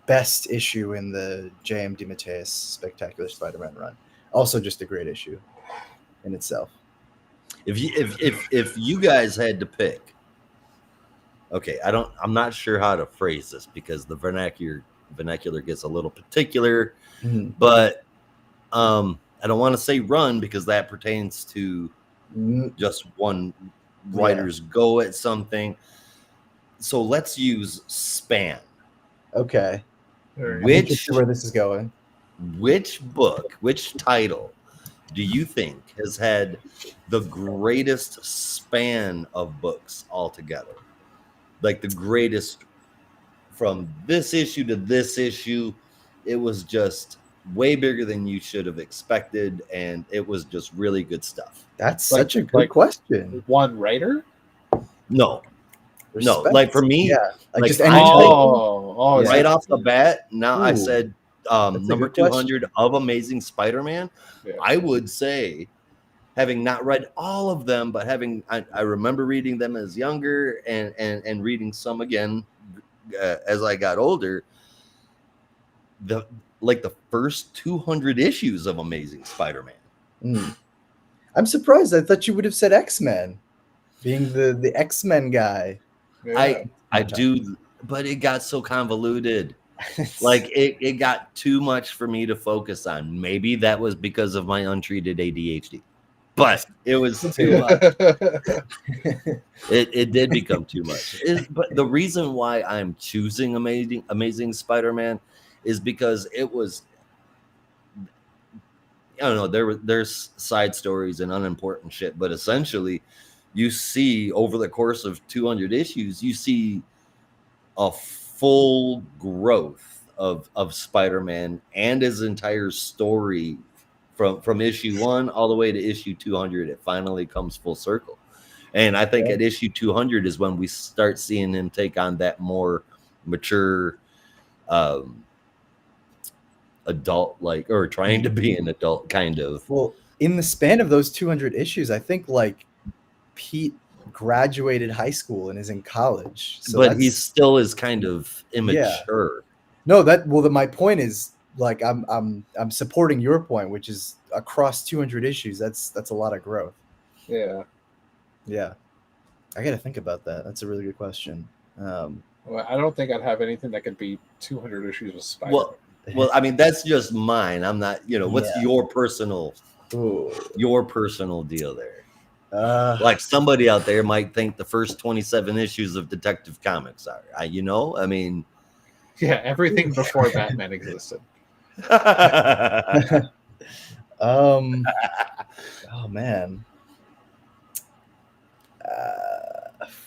best issue in the J.M. DeMatteis Spectacular Spider-Man run. Also, just a great issue in itself. If you guys had to pick. Okay, I'm not sure how to phrase this because the vernacular gets a little particular, but I don't want to say run because that pertains to just one writer's go at something. So let's use span. Okay. Which where this is going? Which book, which title do you think has had the greatest span of books altogether? Like the greatest from this issue to this issue, it was just way bigger than you should have expected, and it was just really good stuff. That's such a good question. One writer? No. Respect. No, like for me, yeah, like just right off the bat. Now I said number 200 of Amazing Spider-Man. Yeah. I would say, having not read all of them, but I remember reading them as younger and reading some again as I got older. The first 200 issues of Amazing Spider-Man. I'm surprised. I thought you would have said X-Men, being the X-Men guy. Yeah. I do, but it got so convoluted. Like it got too much for me to focus on. Maybe that was because of my untreated ADHD. But it was too much. It did become too much. But the reason why I'm choosing Amazing Spider-Man is because it was, I don't know, there's side stories and unimportant shit, but essentially you see over the course of 200 issues, you see a full growth of Spider-Man and his entire story from issue 1 all the way to issue 200. It finally comes full circle, and I think at issue 200 is when we start seeing him take on that more mature adult, like, or trying to be an adult kind of. Well, in the span of those 200 issues, I think like Pete graduated high school and is in college, but he still is kind of immature. No, my point is like I'm supporting your point, which is across 200 issues. That's a lot of growth. Yeah. Yeah, I got to think about that. That's a really good question. Well, I don't think I'd have anything that could beat 200 issues with Spider. Well, I mean, that's just mine. I'm not, what's Yeah. your personal Ooh. deal there? Uh, Like somebody out there might think the first 27 issues of Detective Comics are, I mean, Yeah, everything before Batman existed. oh man.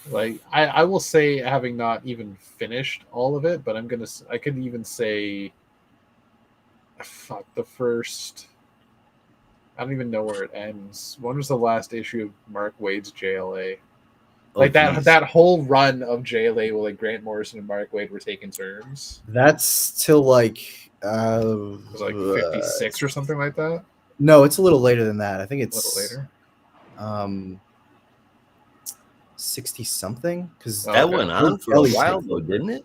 Like I will say, having not even finished all of it, but I could even say, fuck, the first. I don't even know where it ends. When was the last issue of Mark Waid's JLA? Like that whole run of JLA where like Grant Morrison and Mark Waid were taking turns. That's till like It was like 56 or something like that. No, it's a little later than that. I think it's A little later. 60 something, because that went on for a while though, didn't it?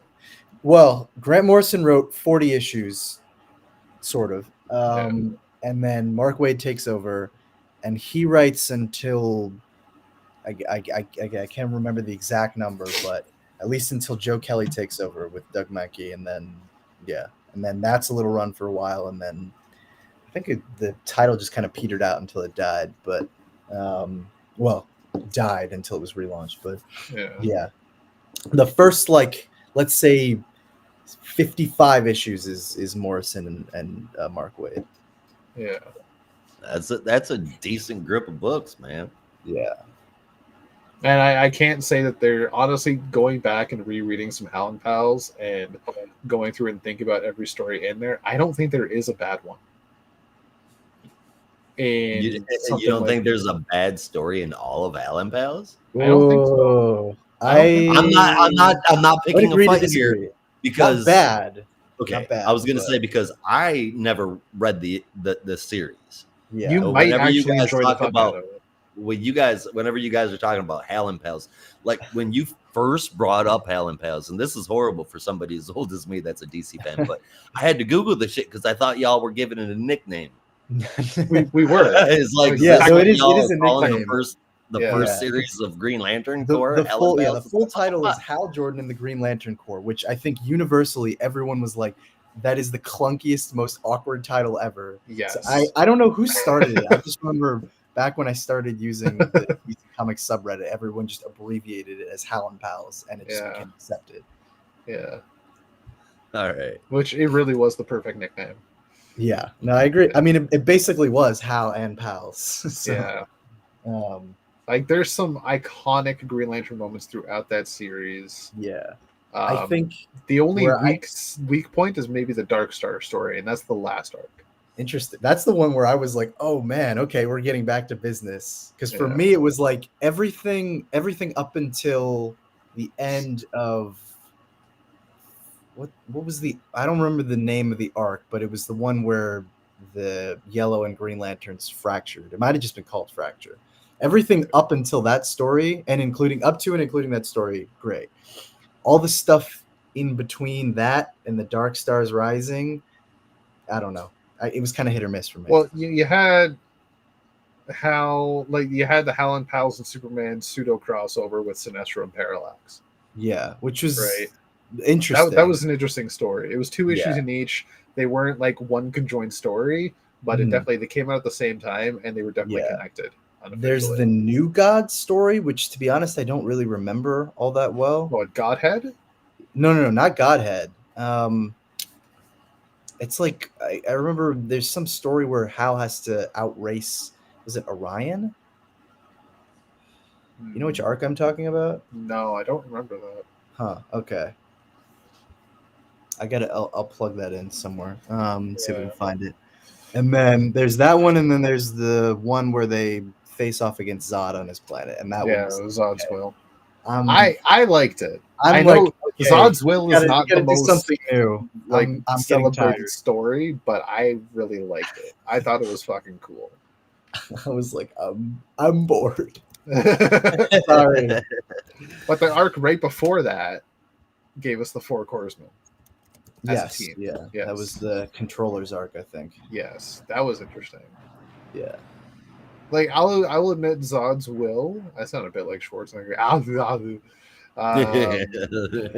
Well, Grant Morrison wrote 40 issues, sort of, and then Mark Waid takes over, and he writes until I can't remember the exact number, but at least until Joe Kelly takes over with Doug Mackey, and then that's a little run for a while, and then I think the title just kind of petered out until it died, but died until it was relaunched. But yeah, the first, like, let's say 55 issues is Morrison and Mark Waid. Yeah, that's a decent group of books, man. Yeah. And I can't say that they're honestly going back and rereading some Howlin' Pals and going through and thinking about every story in there. I don't think there is a bad one. And you don't think there's a bad story in all of Howlin' Pals? I don't think so. I'm not picking a fight here because not bad. Okay, not bad, I was gonna say because I never read the series. Yeah, you might actually enjoy the fuck out of it. Whenever you guys are talking about Howlin' Pals, like when you first brought up Howlin' Pals, and this is horrible for somebody as old as me that's a DC fan, but I had to Google the shit because I thought y'all were giving it a nickname. we were. It's like, so it is a nickname. The first series of Green Lantern Corps. The full title is Hal Jordan and the Green Lantern Corps, which I think universally everyone was like, that is the clunkiest, most awkward title ever. Yes. So I don't know who started it. I just remember back when I started using the DC Comics subreddit, everyone just abbreviated it as Howlin' Pals, and it just became accepted. Yeah. All right. Which it really was the perfect nickname. Yeah. No, I agree. I mean, it basically was Hal and Pals. So, yeah. Like there's some iconic Green Lantern moments throughout that series. Yeah. I think the only weak point is maybe the Dark Star story, and that's the last arc. Interesting. That's the one where I was like, oh man, okay, we're getting back to business. Because for me, it was like everything up until the end of what was I don't remember the name of the arc, but it was the one where the Yellow and Green Lanterns fractured. It might have just been called Fracture. Everything up until that story, and including that story, great. All the stuff in between that and the Dark Stars Rising, I don't know. It was kind of hit or miss for me. Well, you had the Howlin' Pals and Superman pseudo crossover with Sinestro and Parallax. Yeah, which was right. Interesting. That was an interesting story. It was 2 issues in each. They weren't like one conjoined story, but they came out at the same time, and they were definitely connected. There's the New God story, which, to be honest, I don't really remember all that well. What, Godhead? No, not Godhead. It's like I remember there's some story where Hal has to outrace. Was it Orion? You know which arc I'm talking about? No, I don't remember that. Huh. Okay. I'll plug that in somewhere. See if we can find it. And then there's that one, and then there's the one where they face off against Zod on his planet, and that one was Zod's Will. I liked it. I know like, okay, Zod's Will is not the most something new, like I'm celebrated story, but I really liked it. I thought it was fucking cool. I was like, I'm bored. Sorry, but the arc right before that gave us the Four Horsemen. as a Yes, team. yeah, Yes. that was the controller's arc, I think. Yes, that was interesting. Yeah, Like I will admit, Zod's will. I sound a bit like Schwarzenegger.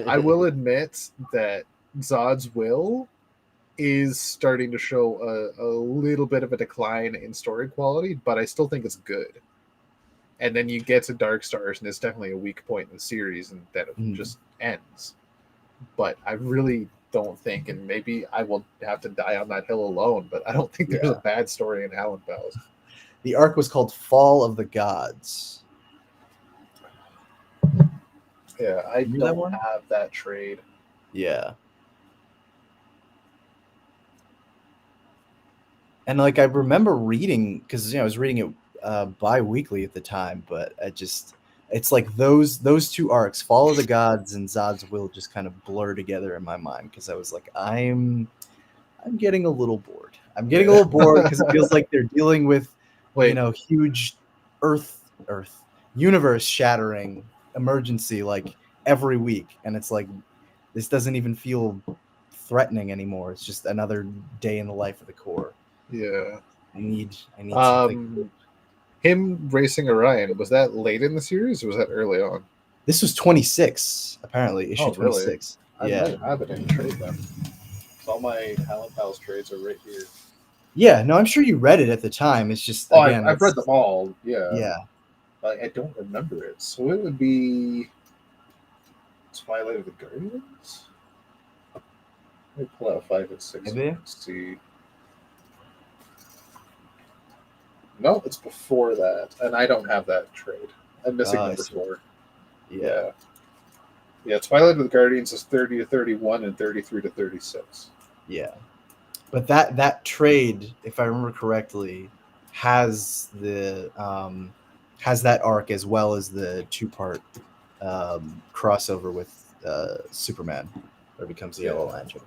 I will admit that Zod's will is starting to show a little bit of a decline in story quality, but I still think it's good. And then you get to Dark Stars, and it's definitely a weak point in the series, and then it just ends. But I really don't think, and maybe I will have to die on that hill alone, but I don't think there's a bad story in Alan Bell's. the arc was called Fall of the Gods. Yeah, I Remember that don't one? have that trade. Yeah. And like I remember reading, because I was reading it bi-weekly at the time, but it's like those two arcs, Fall of the Gods and Zod's Will, just kind of blur together in my mind, because I was like, I'm getting a little bored. I'm getting a little bored because it feels like they're dealing with huge earth universe shattering emergency like every week, and it's like this doesn't even feel threatening anymore. It's just another day in the life of the Corps. Yeah. I need something. Him racing Orion, was that late in the series or was that early on? This was 26, apparently, issue 26. I Yeah. might have it in trade then. All my Alan Pals trades are right here. Yeah, no, I'm sure you read it at the time. It's just again, I've read them all. Yeah. Yeah. But I don't remember it. So it would be Twilight of the Guardians? Let me pull out 5 and 6. Maybe. Let's see. No, it's before that. And I don't have that trade. I'm missing number 4. Yeah. Yeah, Twilight of the Guardians is 30 to 31 and 33 to 36. Yeah. But that trade, if I remember correctly, has the has that arc as well as the 2-part crossover with Superman, where it becomes the Yellow Lantern.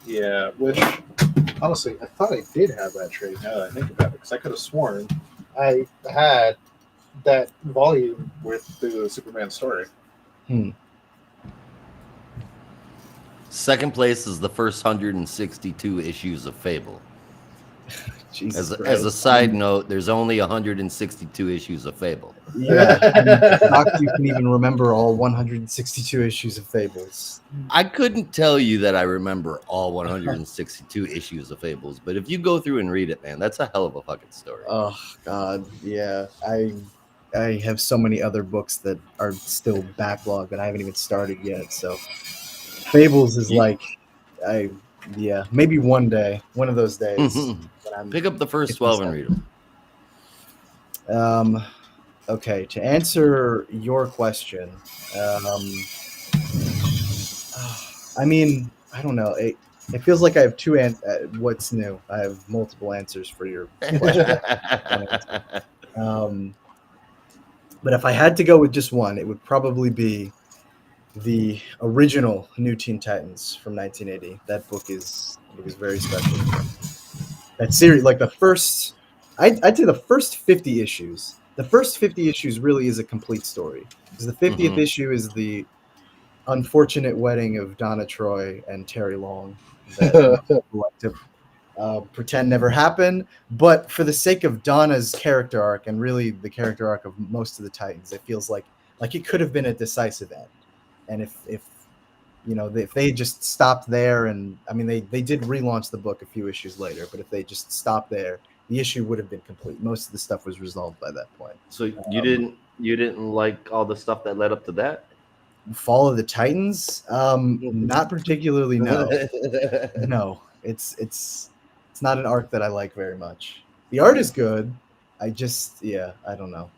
Yeah, which honestly, I thought I did have that trade. Now that I think about it, because I could have sworn I had that volume with the Superman story. Second place is the first 162 issues of Fable. As a side note, there's only 162 issues of Fable. Yeah, you can even remember all 162 issues of Fables. I couldn't tell you that I remember all 162 issues of Fables, but if you go through and read it, man, that's a hell of a fucking story. Oh God, yeah. I have so many other books that are still backlogged that I haven't even started yet. So Fables is maybe one day, one of those days. Pick up the first 12 and read them. Okay, to answer your question, I mean, I don't know. It feels like I have two what's new? I have multiple answers for your question. But if I had to go with just one, it would probably be the original New Teen Titans from 1980. That book is very special. That series, like the first, I'd say the first 50 issues. The first 50 issues really is a complete story. Because the 50th issue is the unfortunate wedding of Donna Troy and Terry Long that people like to pretend never happened. But for the sake of Donna's character arc and really the character arc of most of the Titans, it feels like it could have been a decisive end. And if they just stopped there, and I mean they did relaunch the book a few issues later, but if they just stopped there, the issue would have been complete. Most of the stuff was resolved by that point. So you didn't like all the stuff that led up to that? Fall of the Titans? Not particularly. No, no. It's not an arc that I like very much. The art is good. I don't know.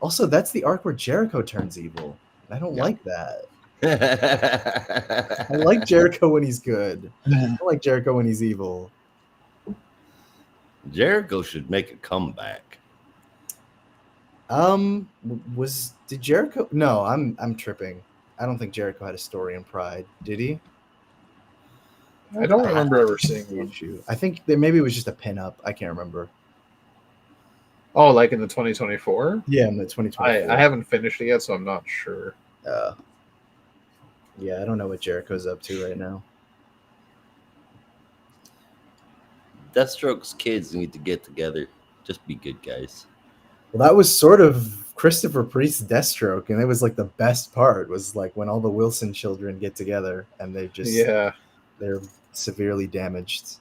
Also, that's the arc where Jericho turns evil. I don't like that. I like Jericho when he's good. I don't like Jericho when he's evil. Jericho should make a comeback. Did Jericho? No, I'm tripping. I don't think Jericho had a story in Pride. Did he? I don't remember ever seeing the issue. I think that maybe it was just a pinup. I can't remember. Oh, like in the 2024? Yeah, in the 2024. I haven't finished it yet, so I'm not sure. Yeah, I don't know what Jericho's up to right now. Deathstroke's kids need to get together. Just be good guys. Well, that was sort of Christopher Priest's Deathstroke, and it was like the best part was like when all the Wilson children get together and they're severely damaged.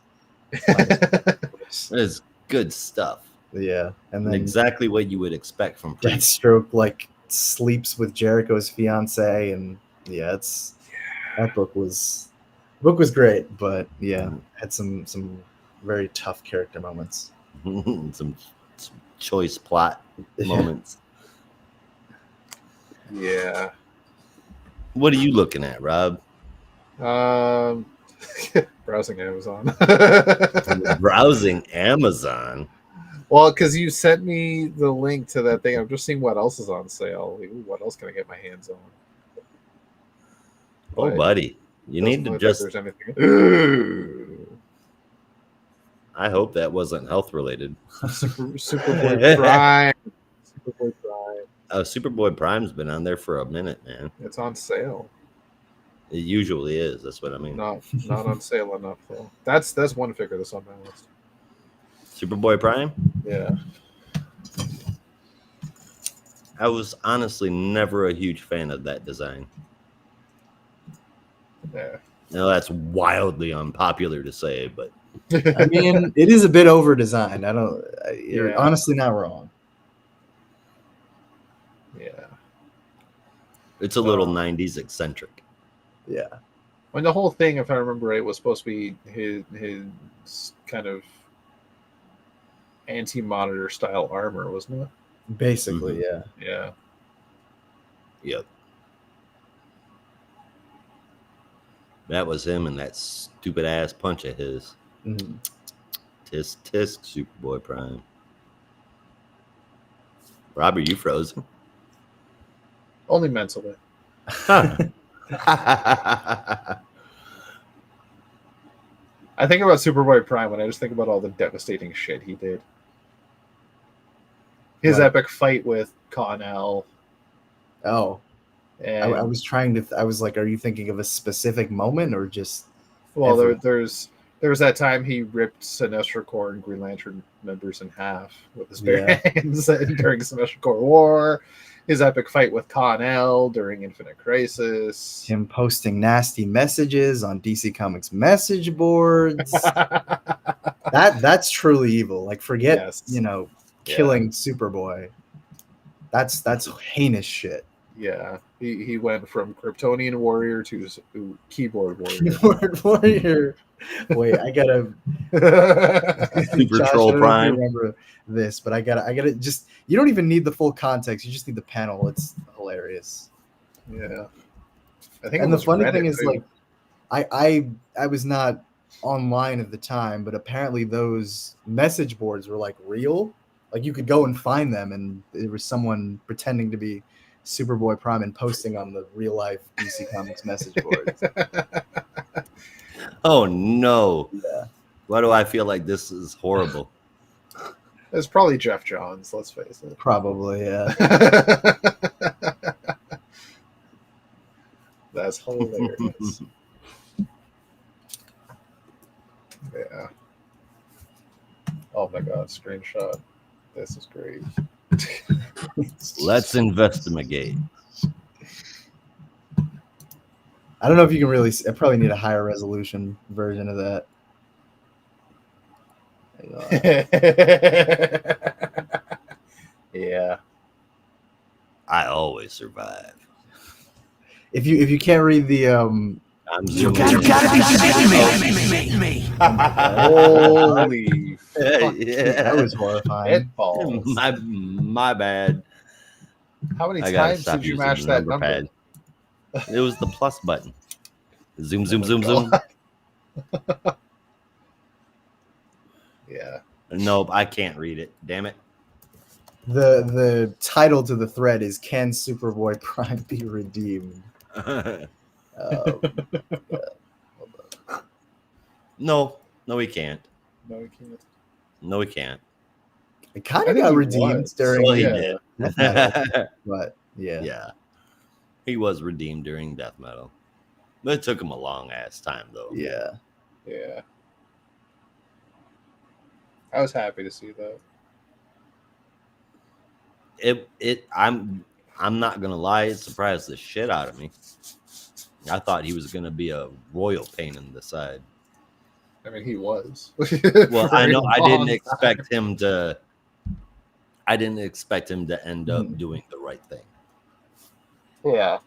It's good stuff. Yeah, and then Exactly what you would expect from Priest. Deathstroke like sleeps with Jericho's fiance, and yeah, that book was great, but yeah, had some very tough character moments. some choice plot moments. Yeah. What are you looking at, Rob? Browsing Amazon. Browsing Amazon. Well, because you sent me the link to that thing. I'm just seeing what else is on sale. Ooh, what else can I get my hands on? Oh, But buddy, you need to doesn't look like just. there's anything. Ooh. I hope that wasn't health related. Superboy Prime. Superboy Prime. Superboy Prime's been on there for a minute, man. It's on sale. It usually is. That's what I mean. Not on sale enough though. That's one figure that's on my list. Superboy Prime. Yeah. I was honestly never a huge fan of that design. Yeah. Now that's wildly unpopular to say, but I mean, it is a bit over designed. You're Yeah. honestly not wrong. Yeah. it's a little 90s eccentric. Yeah. When the whole thing, if I remember right, was supposed to be his kind of anti-monitor style armor, wasn't it? Basically, yeah. Yeah. Yep. That was him and that stupid ass punch of his. Mhm. Tisk tisk, Superboy Prime. Rob, are you frozen? Only mentally. Huh. I think about Superboy Prime when I just think about all the devastating shit he did. His Right. epic fight with Connell. Oh, And I was trying to. I was like, are you thinking of a specific moment or just? well, ever. there's that time he ripped Sinestro Corps and Green Lantern members in half with his bare hands during Sinestro Corps War. His epic fight with Connell during Infinite Crisis. Him posting nasty messages on DC Comics message boards. That's truly evil. Like, forget Yes. killing Superboy. That's heinous shit. Yeah, he went from Kryptonian warrior to keyboard warrior. Keyboard warrior. Wait, I gotta. Super Josh, Troll I don't know if you Prime. remember this, but I gotta just. You don't even need the full context. You just need the panel. It's hilarious. Yeah, I think. And it the was funny Reddit, thing is, too. like, I was not online at the time, but apparently those message boards were like real. Like, you could go and find them, and there was someone pretending to be Superboy Prime and posting on the real life DC Comics message boards. Oh no. Yeah. Why do I feel like this is horrible? It's probably Jeff Johns. Let's face it. Probably, yeah. That's hilarious. Yeah. Oh my god! Screenshot. This is great. Let's investigate. I don't know if you can really. I probably need a higher resolution version of that. Yeah. I always survive. If you can't read the I'm zooming. me. Holy fuck. that was horrifying. Balls. My bad. How many I gotta times stop did you using mash the that number number? pad. It was the plus button. Zoom, zoom, my zoom, zoom. Yeah. Nope, I can't read it. Damn it. The title to the thread is "Can Superboy Prime be redeemed?" No, he can't. No, we can't. No, he can't. It kind I of think got he redeemed was. during. Well, he yeah. did. Death Metal, but yeah. Yeah. He was redeemed during Death Metal. But it took him a long ass time though. Yeah. Yeah. I was happy to see that. I'm not gonna lie, it surprised the shit out of me. I thought he was gonna be a royal pain in the side. I mean, he was. Well, For I a know I didn't long expect him to. I didn't expect him to end up Mhm. doing the right thing. time. Yeah.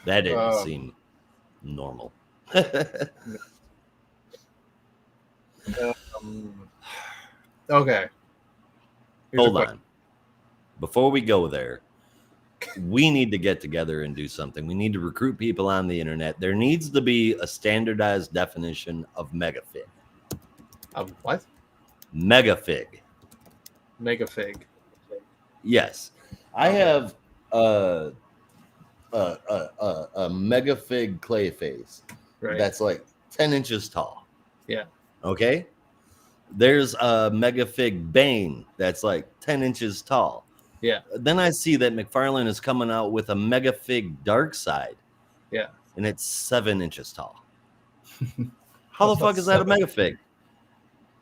That didn't Um, seem normal. Okay. Here's a Hold question. on. Before we go there, we need to get together and do something. We need to recruit people on the internet. There needs to be a standardized definition of megafig. What? Megafig. Megafig. Yes. I Okay. have a megafig clay face Right. that's like 10 inches tall. Yeah. Okay. There's a megafig Bane that's like 10 inches tall. Yeah. Then I see that McFarlane is coming out with a megafig dark side. Yeah. And it's 7 inches tall. How the That's not fuck is that a 7. megafig?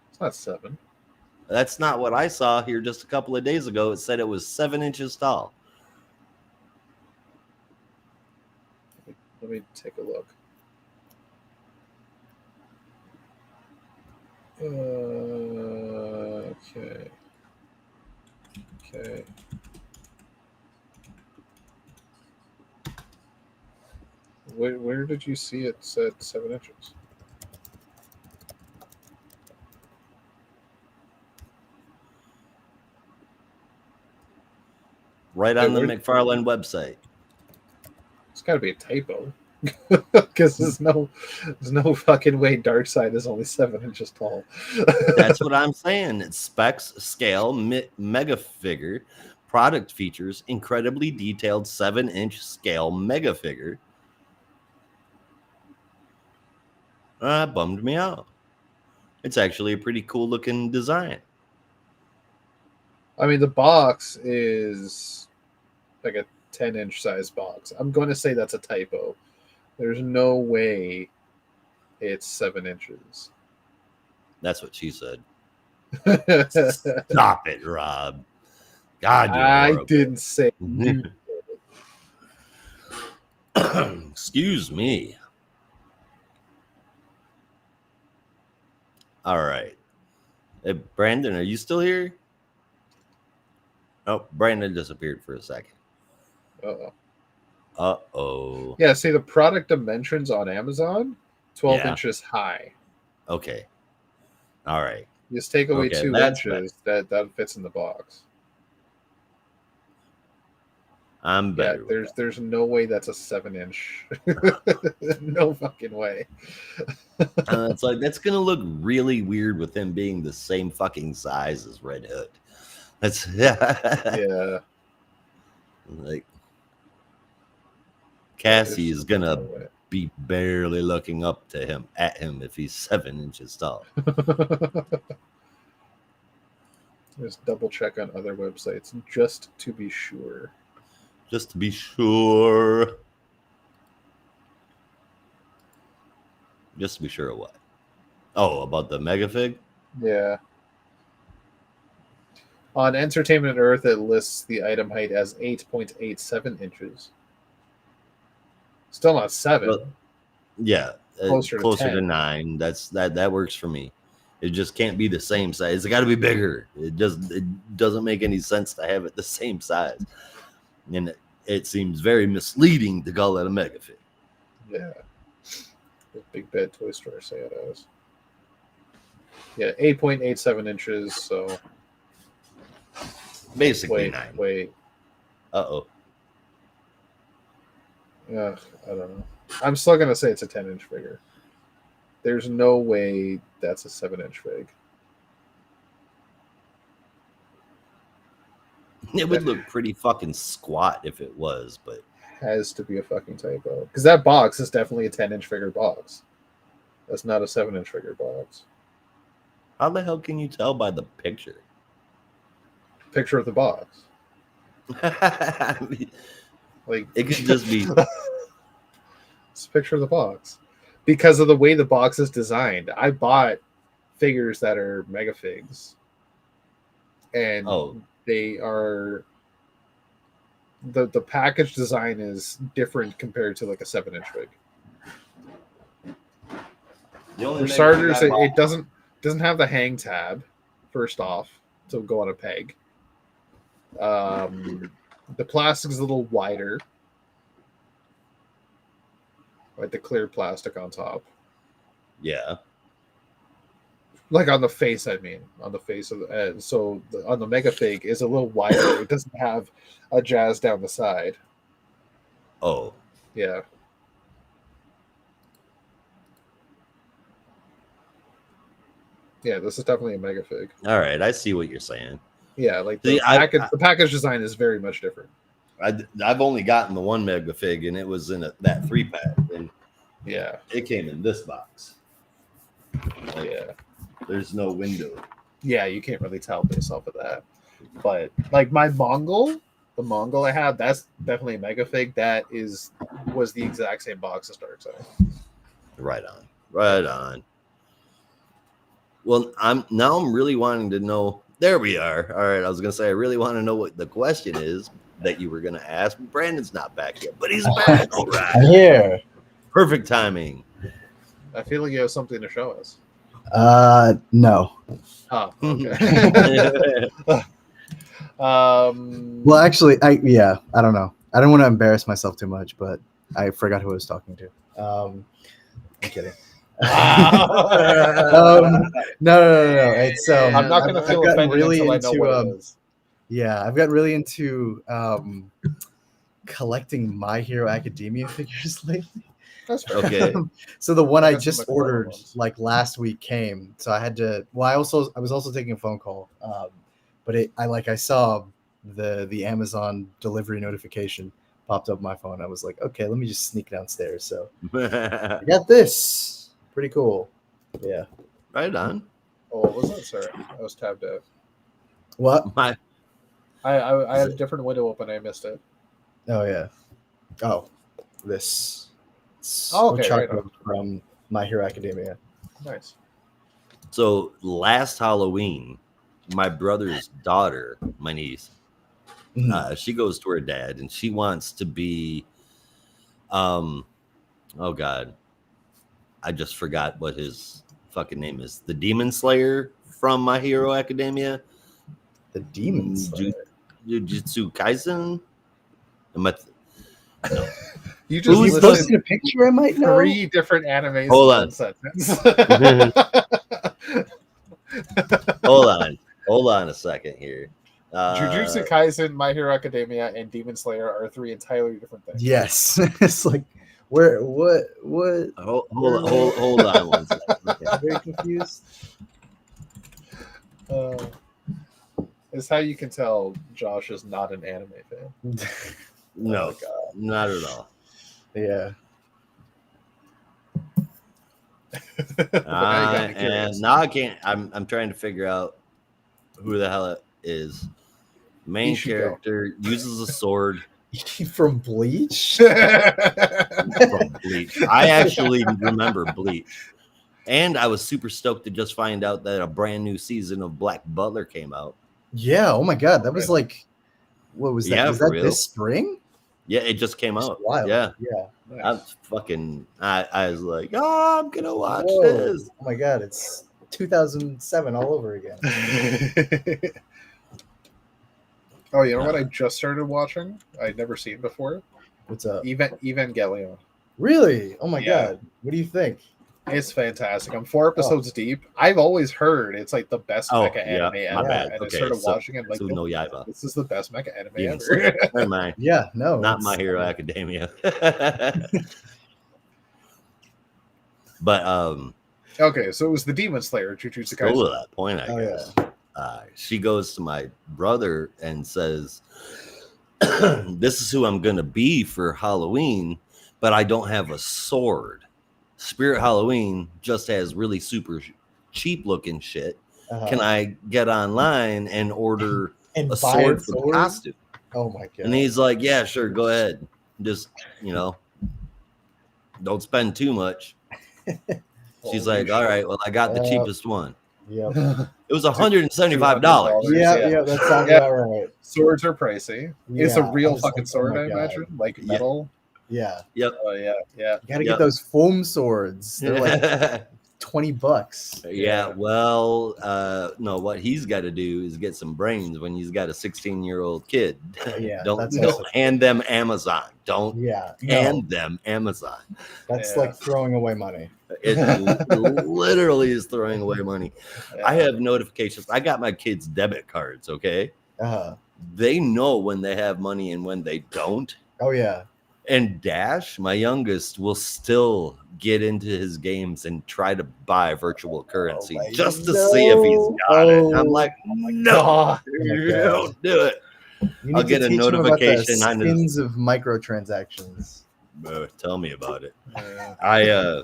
It's not 7. That's not what I saw here just a couple of days ago. It said it was 7 inches tall. Let me take a look. Okay. Okay. Where did you see it said 7 inches? Right Wait, on the where- McFarlane website. It's got to be a typo, because there's no fucking way Darkseid is only 7 inches tall. That's what I'm saying. It's specs, scale, mega figure, product features, incredibly detailed 7-inch scale mega figure. Bummed me out. It's actually a pretty cool looking design. I mean, the box is like a 10-inch size box. I'm going to say that's a typo. There's no way it's 7 inches. That's what she said. I Stop it, Rob. God, you're horrible. didn't say you. Excuse me. All right. Hey, Brandon, are you still here? Oh, Brandon disappeared for a second. Uh-oh. Uh-oh. Yeah, see the product dimensions on Amazon, 12 Yeah. inches high. Okay. All right. You just take away Okay, 2 that's inches, that fits in the box. I'm Yeah, better. with there's no way that's a 7-inch. No fucking way. that. It's like that's gonna look really weird with him being the same fucking size as Red Hood. That's Yeah. like Cassie There's is gonna no way. be barely looking up to him at him if he's 7 inches tall. Just double check on other websites just to be sure. Just to be sure. Just to be sure of what? Oh, about the megafig? Yeah. On Entertainment Earth, it lists the item height as 8.87 inches. Still not 7. Well, yeah, Closer to closer 10. to 9. That works for me. It just can't be the same size. It's got to be bigger. It doesn't make any sense to have it the same size, and it seems very misleading to call it a megafig. Yeah. The Big Bad Toy Store say it as. Yeah, 8.87 inches. So Basically 9. wait. Uh-oh. Ugh, I don't know. I'm still gonna say it's a 10-inch figure. There's no way that's a 7-inch fig. It would look pretty fucking squat if it was, but Has to be a fucking typo. Because that box is definitely a 10-inch figure box. That's not a 7-inch figure box. how the hell can you tell by the picture? Picture of the box. I mean, Like It could just be. Just picture the box. Because of the way the box is designed, I bought figures that are mega figs, and they are the package design is different compared to like a 7-inch fig. For starters, it doesn't have the hang tab. First off, to go on a peg. The plastic is a little wider, like the clear plastic on top. Yeah. Like on the face, I mean, on the face of the so on the mega fig is a little wider. It doesn't have a jazz down the side. Oh. Yeah. Yeah, this is definitely a mega fig. All right, I see what you're saying. Yeah, like the package design is very much different. I've only gotten the one mega fig, and it was in that 3-pack, and yeah, it came in this box. Like, yeah, there's no window. Yeah, you can't really tell based off of that. But like my Mongol, the Mongol I have, that's definitely a mega fig. That was the exact same box as Darkseid. Right on, right on. Well, I'm really wanting to know. There we are. All right, I was gonna say I really want to know what the question is that you were gonna ask. Brandon's not back yet, but he's back. All right, I'm here. Perfect timing. I feel like you have something to show us. No. Oh, okay. Well, actually, I don't know. I don't want to embarrass myself too much, but I forgot who I was talking to. I'm kidding. No. It's I'm not going to feel offended really until into, I know what it is. Yeah, I've got really into collecting My Hero Academia figures lately. That's fair. Okay. So the one I just some ordered ones. like last week came, so I had to. Well, I was also taking a phone call, but I saw the Amazon delivery notification popped up on my phone. I was like, okay, let me just sneak downstairs. So I got this. Pretty cool. Yeah. Right on. Oh, what was that, sir? I was tabbed out. What? My I had a different window open. I missed it. Oh yeah. Oh, this. It's Oh, okay, chocolate right on. from My Hero Academia. Nice. So last Halloween, my brother's daughter, my niece, she goes to her dad and she wants to be, oh God, I just forgot what his fucking name is. The Demon Slayer from My Hero Academia. The Demon Slayer. Jujutsu Kaisen. No. You just Who's listed posting a picture? I might know. 3 different animes Hold in on. one sentence. Hold on a second here. Jujutsu Kaisen, My Hero Academia, and Demon Slayer are 3 entirely different things. Yes. It's like what Hold on one second. Okay. I'm very confused. It's how you can tell Josh is not an anime fan. No, Oh, God. not at all. Yeah. But now you got me curious. Now I can't. I'm trying to figure out who the hell it is. Main Ishigo. character uses a sword From Bleach? from Bleach. I actually remember Bleach, and I was super stoked to just find out that a brand new season of Black Butler came out. Yeah. Oh my God. That was like, what was that? Yeah, was for that real. this spring? Yeah, it just came It's out. wild. Yeah, Yeah. I'm fucking. I was like, oh, I'm gonna watch Whoa. this. Oh my God. It's 2007 all over again. Oh, you know what I just started watching? I'd never seen before. What's up? Evangelion. Really? Oh my Yeah. God. What do you think? It's fantastic. I'm 4 episodes deep. I've always heard it's like the best Oh, mecha yeah, anime my ever. bad. And Okay, I started so- watching it like, so no Yaiba. this is the best mecha anime Demon ever. Slayer. Never mind. Yeah. No. Not it's- My Hero Academia. But Okay, so it was the Demon Slayer, Jujutsu still Kaisen. to that point, I Oh, guess. She goes to my brother and says, this is who I'm going to be for Halloween, but I don't have a sword. Spirit Halloween just has really super cheap looking shit. Uh-huh. Can I get online and order and a buy sword for the costume? Oh my God. And he's like, yeah, sure, go ahead. Just, don't spend too much. She's Holy like, all right, well, I got the cheapest one. Yep. It was $175. $200. Yeah, Yeah. yeah, that sounds Yeah. about right. Swords are pricey. It's a Yeah, I real was fucking like, oh sword, my I God. imagine. Like Yeah. metal. Yeah. Yep. Oh yeah, yeah. You gotta Yep. get those foam swords. They're like $20. Yeah, well, no, what he's got to do is get some brains when he's got a 16-year-old kid. Yeah, don't that's don't also hand them Amazon. Don't Yeah, hand no, them Amazon. that's Yeah. like throwing away money. It literally is throwing away money. Yeah. I have notifications. I got my kids' debit cards, okay? Uh-huh. They know when they have money and when they don't. Oh yeah. And Dash, my youngest, will still get into his games and try to buy virtual currency my just to see if he's got it. I'm like, no, God. don't do it. You I'll need get to a teach him about the notification on his- skins of microtransactions. Tell me about it. Yeah.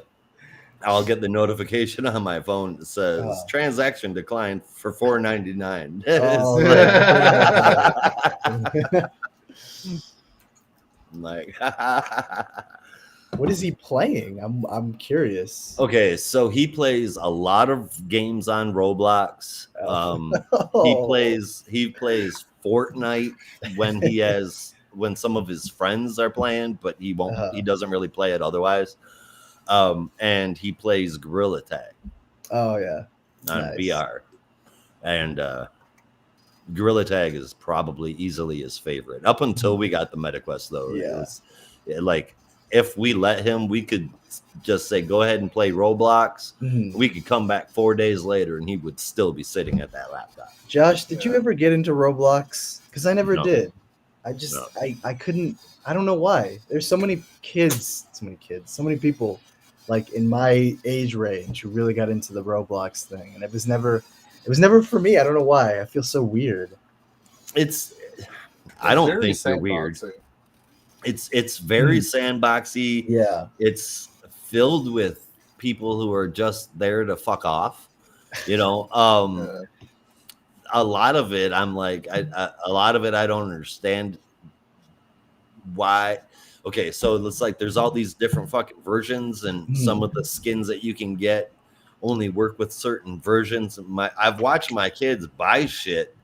I'll get the notification on my phone that says Oh. transaction declined for $4.99. Oh, I'm like, what is he playing? I'm curious. okay, so he plays a lot of games on Roblox. Oh. He plays Fortnite when some of his friends are playing, but he won't. Uh-huh. He doesn't really play it otherwise. And he plays Gorilla Tag Oh yeah. on Nice. VR, and Gorilla Tag is probably easily his favorite. Up until we got the MetaQuest, though, Yeah. like if we let him, we could just say go ahead and play Roblox. Mhm. We could come back 4 days later, and he would still be sitting at that laptop. Josh, did you Yeah. ever get into Roblox? Because I never No. did. I just No. I couldn't. I don't know why. There's so many people like in my age range who really got into the Roblox thing, and it was never for me. I don't know why. I feel so weird. I don't Very think you're weird. sandboxy. It's very sandboxy. Yeah. It's filled with people who are just there to fuck off. Yeah. A lot of it, I'm like, a lot of it, I don't understand why. Okay, so it's like there's all these different fucking versions, and some of the skins that you can get only work with certain versions. I've watched my kids buy shit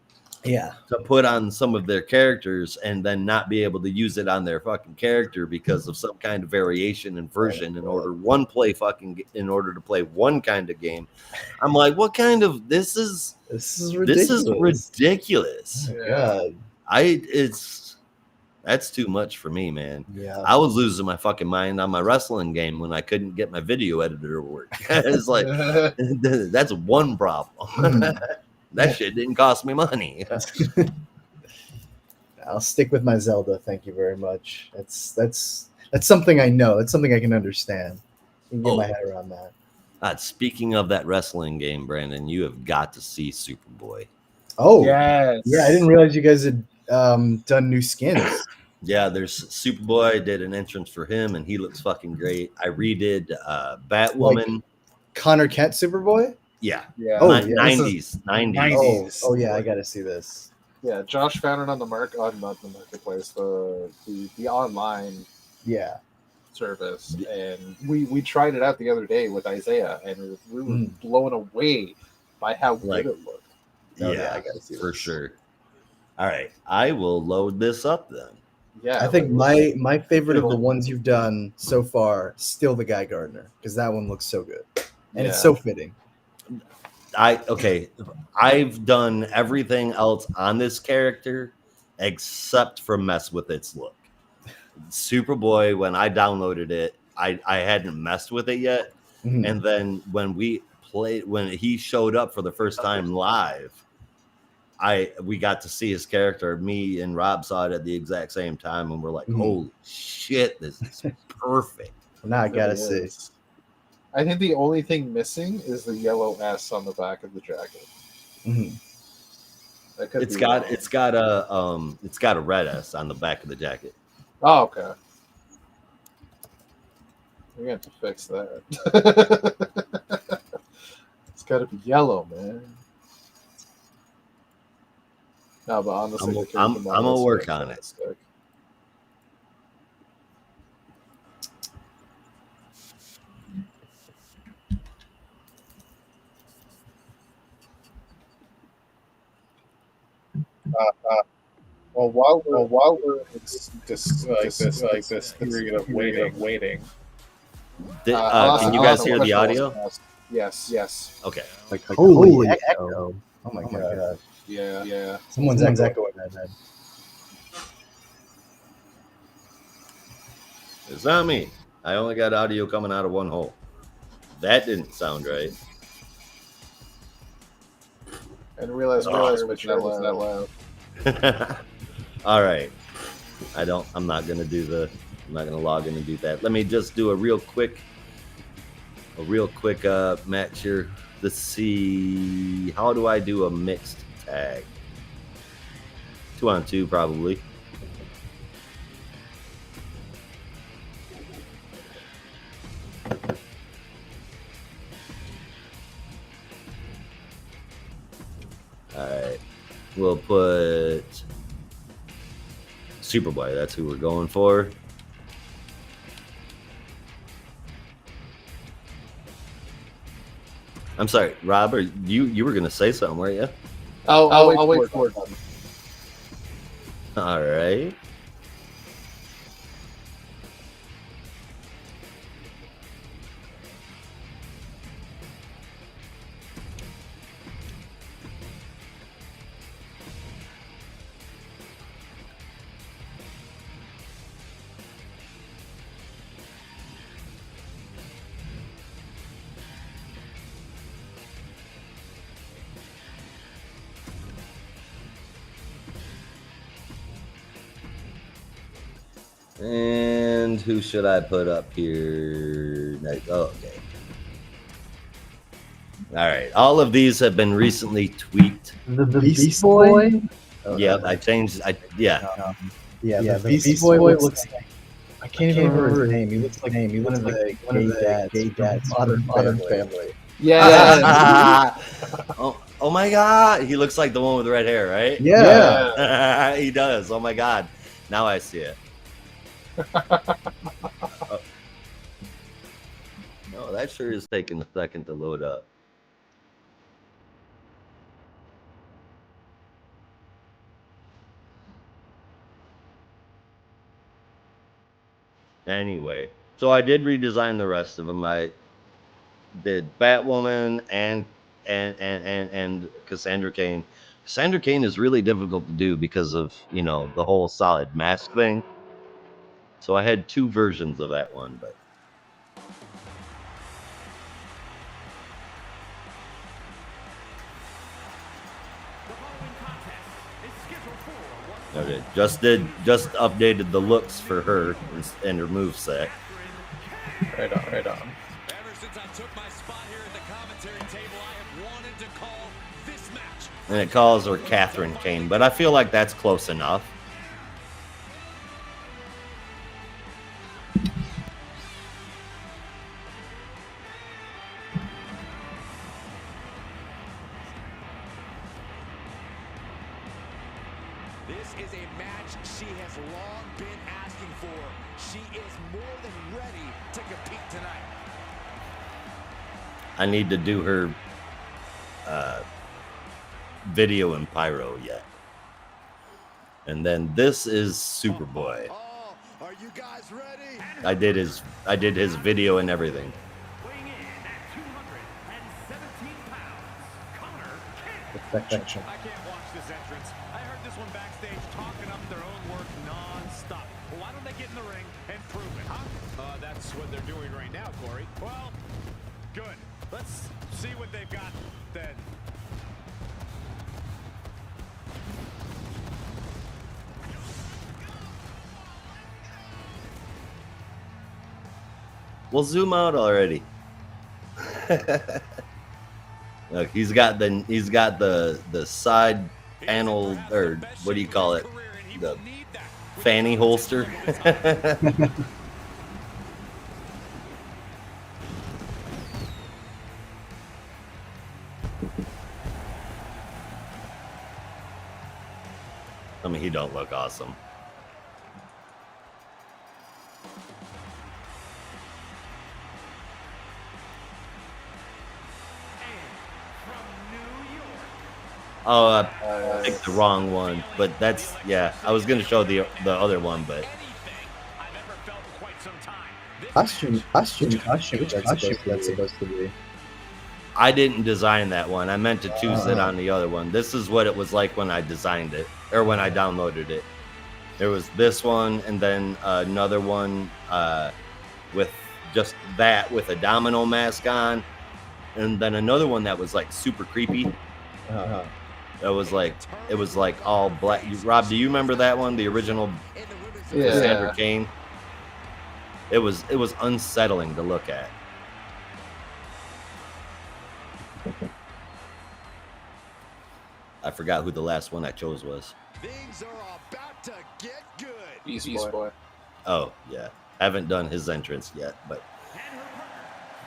Yeah. to put on some of their characters and then not be able to use it on their fucking character because of some kind of variation in version in order to play one kind of game. I'm like, what kind of this is ridiculous. Oh my God. That's too much for me, man. Yeah. I was losing my fucking mind on my wrestling game when I couldn't get my video editor to work. It's like that's one problem. That shit didn't cost me money. I'll stick with my Zelda. Thank you very much. That's something I know. That's something I can understand. I can get my head around that. Speaking of that wrestling game, Brandon, you have got to see Superboy. Oh, Yes. yeah. I didn't realize you guys had done new skins. Yeah, there's Superboy. Did an entrance for him, and he looks fucking great. I redid Batwoman. Connor Kent Superboy? Yeah. Yeah. Oh, Ni- yeah, 90s. 90s. Oh yeah, I gotta see this. Yeah. Josh found it on the not the marketplace, the online Yeah. service, and we tried it out the other day with Isaiah, and we were blown away by how Like- good it looked. Oh, Yeah, I gotta see for this. sure. All right, I will load this up then. Yeah, I think like, my favorite of the ones you've done so far, still the Guy Gardner, because that one looks so good. And it's Yeah. so fitting. I've done everything else on this character except for mess with its look. Superboy, when I downloaded it, I hadn't messed with it yet. Mhm. And then when he showed up for the first time live, we got to see his character. Me and Rob saw it at the exact same time, and we're like, holy shit, this is perfect. Now I gotta it see. is. I think the only thing missing is the yellow S on the back of the jacket. Mhm. That could It's be got wrong. it's got a red S on the back of the jacket. Oh, okay. We're gonna have to fix that. It's got to be yellow, man. No, but honestly, I'm gonna work on it. fantastic. Well, while we're in this period of waiting, Can you guys hear the audio? Yes. Okay. Like holy echo. Oh my god. Yeah. Someone's echoing that. It's not me. I only got audio coming out of one hole. That didn't sound right. And realize which that was that loud. All right. I'm not gonna log in and do that. Let me just do a real quick match here. Let's see. How do I do a mixed tag? 2-on-2 probably. All right. We'll put Superboy. That's who we're going for. I'm sorry, Rob. You were gonna say something, weren't you? I'll wait for it. All right. And who should I put up here? Oh, okay. All right. All of these have been recently tweaked. The Beast Boy? Yeah, I changed. Yeah. The Beast Boy looks like, I can't even remember his name. He looks like one of the gay dads Modern Family. Yeah. Oh my God. He looks like the one with red hair, right? Yeah. He does. Oh my God. Now I see it. No, that sure is taking a second to load up. Anyway, so I did redesign the rest of them. I did Batwoman and Cassandra Cain. Cassandra Cain is really difficult to do because of, the whole solid mask thing. So I had two versions of that one, but okay, just updated the looks for her and her moveset. Right on. Ever since I took my spot here at the commentary table, I have wanted to call this match. And it calls her Catherine Kane, but I feel like that's close enough. This is a match she has long been asking for. She is more than ready to compete tonight. I need to do her video in pyro yet. And then this is Superboy. Oh, are you guys ready? I did his video and everything. Weighing in at 217 pounds, Connor Kent. Perfection. I can't watch this entrance. I heard this one backstage talking up their own work non-stop. Well, why don't they get in the ring and prove it, huh? That's what they're doing right now, Corey. Well, good. Let's see what they've got then. We'll zoom out already. Look, he's got the side panel, or what do you call it? The fanny holster. I mean, he don't look awesome. And from New York, Oh, I picked the wrong one, but that's I was gonna show the other one, but Costume. Which costume that's supposed to be? I didn't design that one. I meant to choose it on the other one. This is what it was like when I designed it or when I downloaded it. There was this one and then another one with just that with a domino mask on, and then another one that was like super creepy. It was like all black. Rob, do you remember that one? The original Cassandra Cain. It was unsettling to look at. I forgot who the last one I chose was. Things are about to get good. Beast Boy. Oh yeah, haven't done his entrance yet, but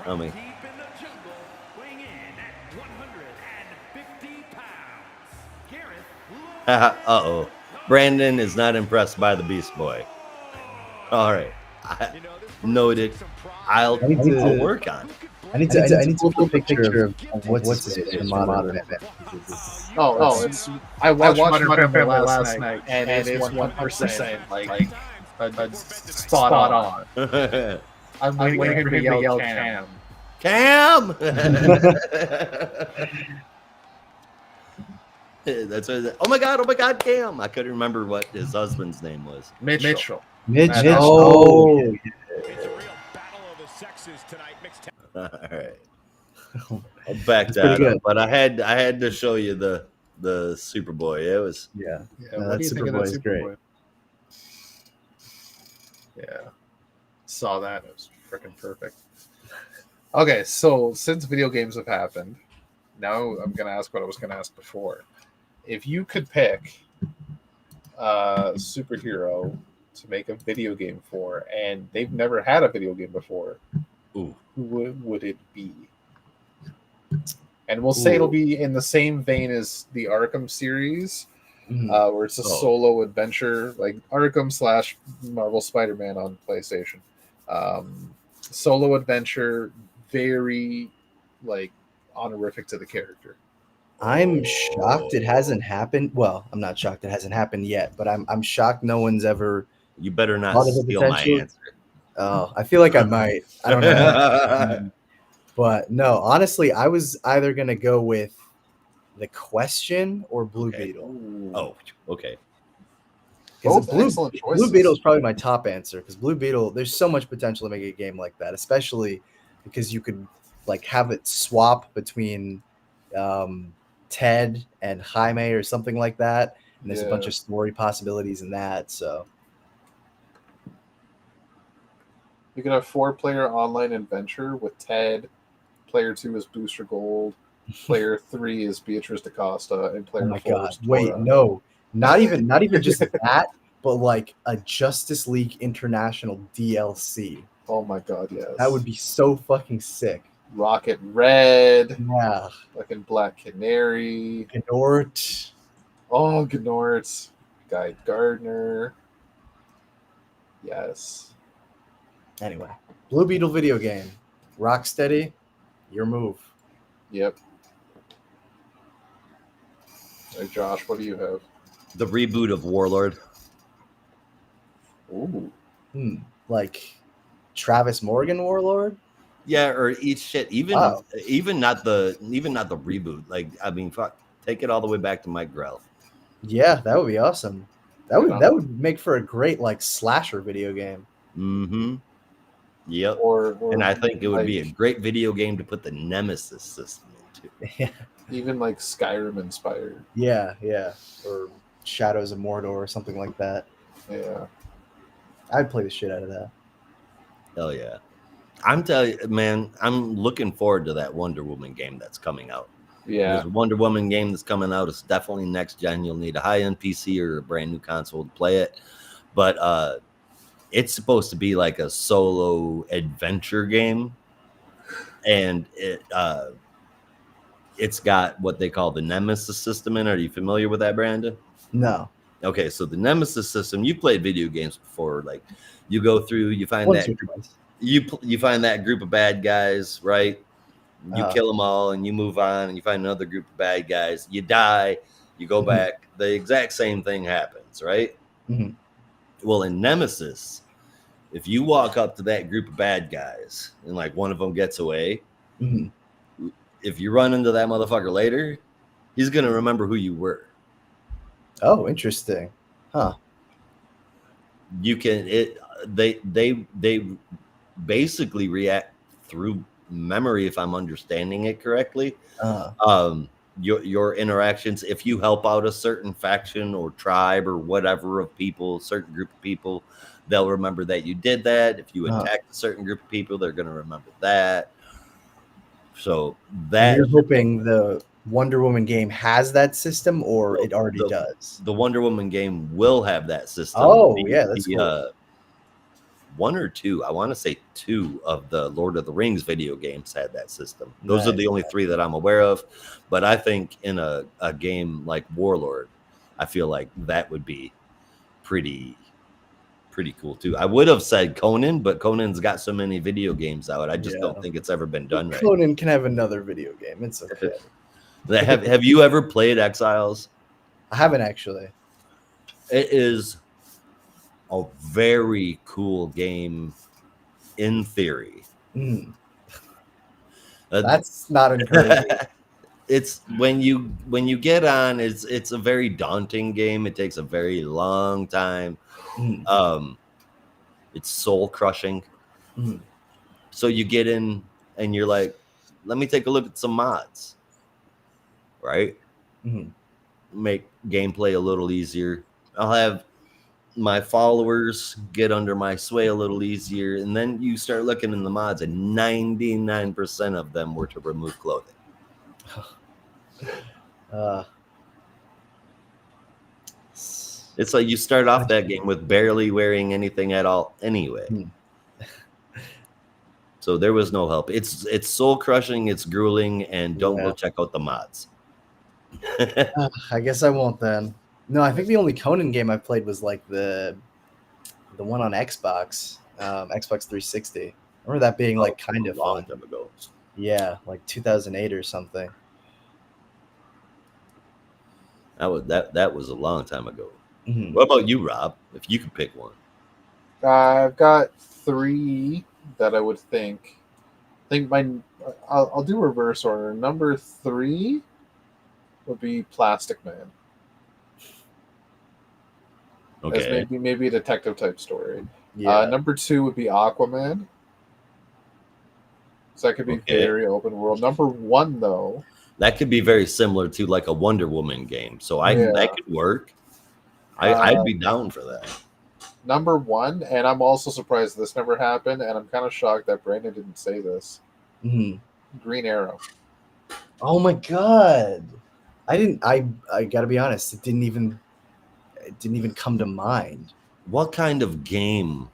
I mean, Deep in the jungle, weighing in at 150 pounds. Gareth Brandon is not impressed by the Beast Boy. All right, noted. I'll work on it. I need to pull a picture of what's his name. Modern. I watched Modern Family last night, and it's 100% like spot on. I'm waiting for him to yell Cam. Cam. That's what, oh my god, Cam. I couldn't remember what his husband's name was. Mitchell. Oh. It's a real battle of the sexes tonight. Mixed. All right. I'll back that up, but I had to show you the Superboy. It was That Superboy is great. Yeah, saw that. It was freaking perfect. Okay, so since video games have happened, now I'm gonna ask what I was gonna ask before. If you could pick a superhero to make a video game for, and they've never had a video game before, who would it be? And we'll say it'll be in the same vein as the Arkham series, where it's a solo adventure, like Arkham / Marvel Spider-Man on PlayStation. Solo adventure, very like honorific to the character. I'm shocked it hasn't happened. Well, I'm not shocked it hasn't happened yet, but I'm shocked no one's ever. You better not steal my answer. Oh, I feel like I might. I don't know. But no, honestly, I was either gonna go with the Question or Blue Beetle. Oh, okay. Blue Beetle is probably my top answer because Blue Beetle, there's so much potential to make a game like that, especially because you could like have it swap between Ted and Jaime or something like that, and there's a bunch of story possibilities in that. So you can have 4-player online adventure with Ted. Player 2 is Booster Gold. Player 3 is Beatrice DaCosta, and player 4 is Tora. Wait, no, not even just that, but like a Justice League International DLC. Oh my god, yes. That would be so fucking sick. Rocket Red. Yeah. Fucking Black Canary. Gnort. Oh, Gnort. Guy Gardner. Yes. Anyway, Blue Beetle video game. Rocksteady, your move. Yep. Hey, Josh, what do you have? The reboot of Warlord. Ooh. Like Travis Morgan Warlord? Yeah, or eat shit. Even not the reboot. Like, I mean, fuck, take it all the way back to Mike Grell. Yeah, that would be awesome. That would make for a great like slasher video game. Mm-hmm. Yep. Or and I think it would be a great video game to put the Nemesis system into. Yeah. Even like Skyrim inspired. Yeah. Or Shadows of Mordor or something like that. Yeah. I'd play the shit out of that. Hell yeah. I'm telling you, man, I'm looking forward to that Wonder Woman game that's coming out. Yeah. There's a Wonder Woman game that's coming out. It's definitely next gen. You'll need a high-end PC or a brand new console to play it. But it's supposed to be like a solo adventure game. And it's got what they call the Nemesis system in it. Are you familiar with that, Brandon? No. Okay, so the Nemesis system, you played video games before. Like, you go through, you find you find that group of bad guys, right? You kill them all, and you move on, and you find another group of bad guys. You die, you go back. The exact same thing happens, right? Mhm. Well, in Nemesis, if you walk up to that group of bad guys and like one of them gets away, Mhm. if you run into that motherfucker later, he's gonna remember who you were. Oh, interesting. Huh. You can they basically react through memory, if I'm understanding it correctly. Your interactions, if you help out a certain faction or tribe or whatever of people, certain group of people, they'll remember that you did that. If you attack a certain group of people, they're going to remember that. So And that you're hoping the Wonder Woman game has that system, or it already does? the Wonder Woman game will have that system. Oh, yeah, that's cool. One or two, I want to say two of the Lord of the Rings video games had that system. Those are the Nice. only three that I'm aware of. But I think in a game like Warlord, I feel like that would be pretty cool too. I would have said Conan, but Conan's got so many video games out. I just don't think it's ever been done right. Conan can have another video game. It's okay. Have you ever played Exiles? I haven't actually. It is a very cool game in theory. That's not encouraging. It's when you get on, it's a very daunting game. It takes a very long time. It's soul crushing. So you get in and you're like, let me take a look at some mods, right? Make gameplay a little easier. I'll have my followers get under my sway a little easier, and then you start looking in the mods, and 99% of them were to remove clothing. It's like you start off that game with barely wearing anything at all anyway. So there was no help. It's soul crushing, it's grueling, and don't go check out the mods. I guess I won't then. No, I think the only Conan game I played was like the one on Xbox, Xbox 360. I remember that being like kind of long fun. time ago. Yeah, like 2008 or something. That was a long time ago. What about you, Rob? If you could pick one. I've got three that I would think. I'll do reverse order. Number 3 would be Plastic Man. Okay. As maybe a detective type story. Yeah. Number 2 would be Aquaman. So that could be very open world. Number 1 though. That could be very similar to like a Wonder Woman game. So that could work. I'd be down for that. Number 1, and I'm also surprised this never happened, and I'm kind of shocked that Brandon didn't say this. Green Arrow. Oh my god. I gotta be honest, it didn't even come to mind. What kind of game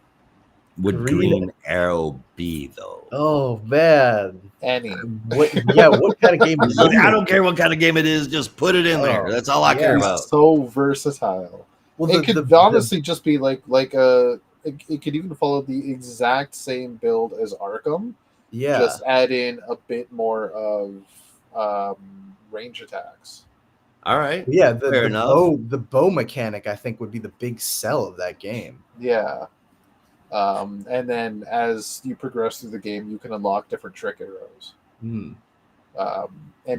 would Green Arrow be, though? Oh man. Any. What kind of game is it? I don't care what kind of game it is, just put it in there. That's all I care about. It's so versatile. Well, it could honestly just be like it could even follow the exact same build as Arkham. Yeah. Just add in a bit more of range attacks. All right. Yeah, fair enough. The bow mechanic, I think, would be the big sell of that game. Yeah. And then as you progress through the game, you can unlock different trick arrows. And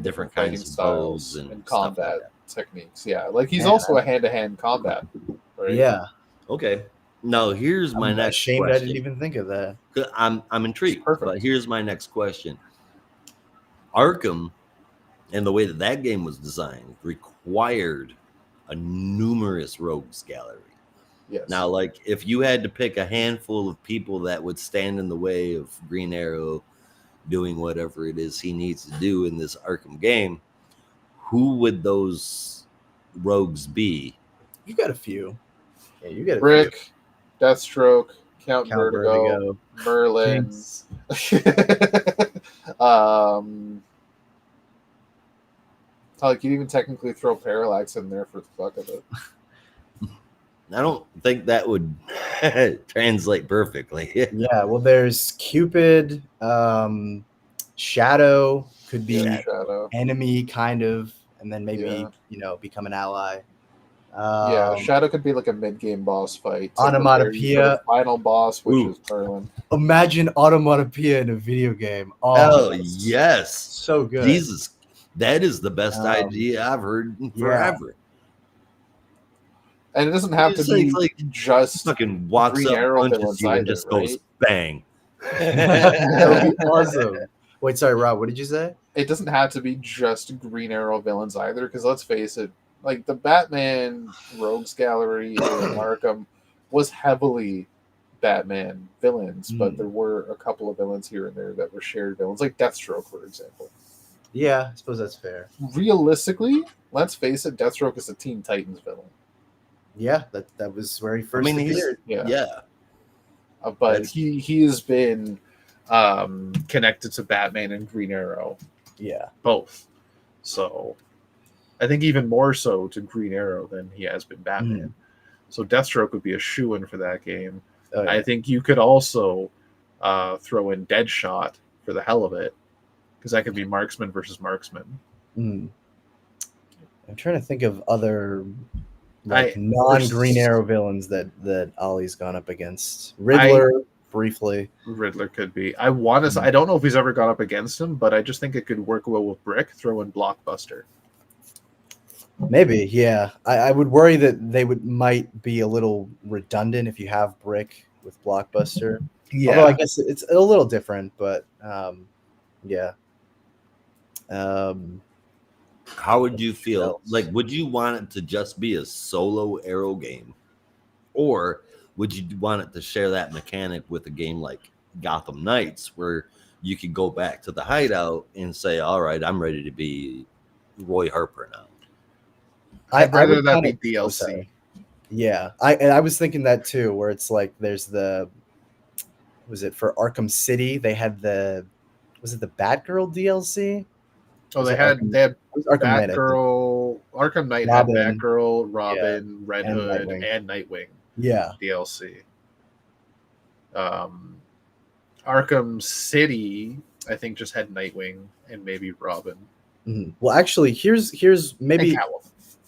different fighting styles and combat techniques. Yeah, like he's also a hand-to-hand combat. Right? Yeah. Okay. Now here's my next ashamed question. I didn't even think of that. I'm intrigued. But here's my next question. Arkham, and the way that game was designed, required a numerous rogues gallery. Yes. Now, like, if you had to pick a handful of people that would stand in the way of Green Arrow doing whatever it is he needs to do in this Arkham game, who would those rogues be? You got a few. Yeah, you got a Rick, few. Deathstroke, Count Vertigo, Merlin. Like you'd even technically throw Parallax in there for the fuck of it. I don't think that would translate perfectly. Yeah, well, there's Cupid, Shadow could be Shadow. enemy kind of, and then maybe Yeah. become an ally. Shadow could be like a mid-game boss fight. Onomatopoeia. The final boss, which Ooh. is Merlin. Imagine onomatopoeia in a video game. Oh, that's yes. so good. Jesus, that is the best idea I've heard in forever. And it doesn't have to be just fucking walks Green up, Arrow punches villains you, and either, just goes right? bang. That would be awesome. Wait, sorry, Rob, what did you say? It doesn't have to be just Green Arrow villains either, because let's face it, like the Batman Rogues Gallery in Arkham was heavily Batman villains, but there were a couple of villains here and there that were shared villains, like Deathstroke, for example. Yeah, I suppose that's fair. Realistically, let's face it, Deathstroke is a Teen Titans villain. Yeah, that was where he first appeared. But he has been connected to Batman and Green Arrow. Yeah, both. So I think even more so to Green Arrow than he has been Batman. So Deathstroke would be a shoo-in for that game. Oh, yeah. I think you could also throw in Deadshot for the hell of it, because that could be marksman versus marksman. I'm trying to think of other non-Green Arrow villains that Ollie's gone up against. Riddler, briefly. Riddler could be. I want to. I don't know if he's ever gone up against him, but I just think it could work well with Brick. Throw in Blockbuster. Maybe, yeah. I would worry that they might be a little redundant if you have Brick with Blockbuster. Yeah. Although I guess it's a little different, but yeah. How would you feel? Like, would you want it to just be a solo Arrow game? Or would you want it to share that mechanic with a game like Gotham Knights, where you could go back to the hideout and say, all right, I'm ready to be Roy Harper now? I'd rather that be DLC. Yeah, I was thinking that too, where it's like there's was it for Arkham City? They had was it the Batgirl DLC? Oh, they had Batgirl. Arkham Knight had Batgirl, Robin, Red Hood, and Nightwing. Yeah, DLC. Arkham City, I think, just had Nightwing and maybe Robin. Mm-hmm. Well, actually, here's maybe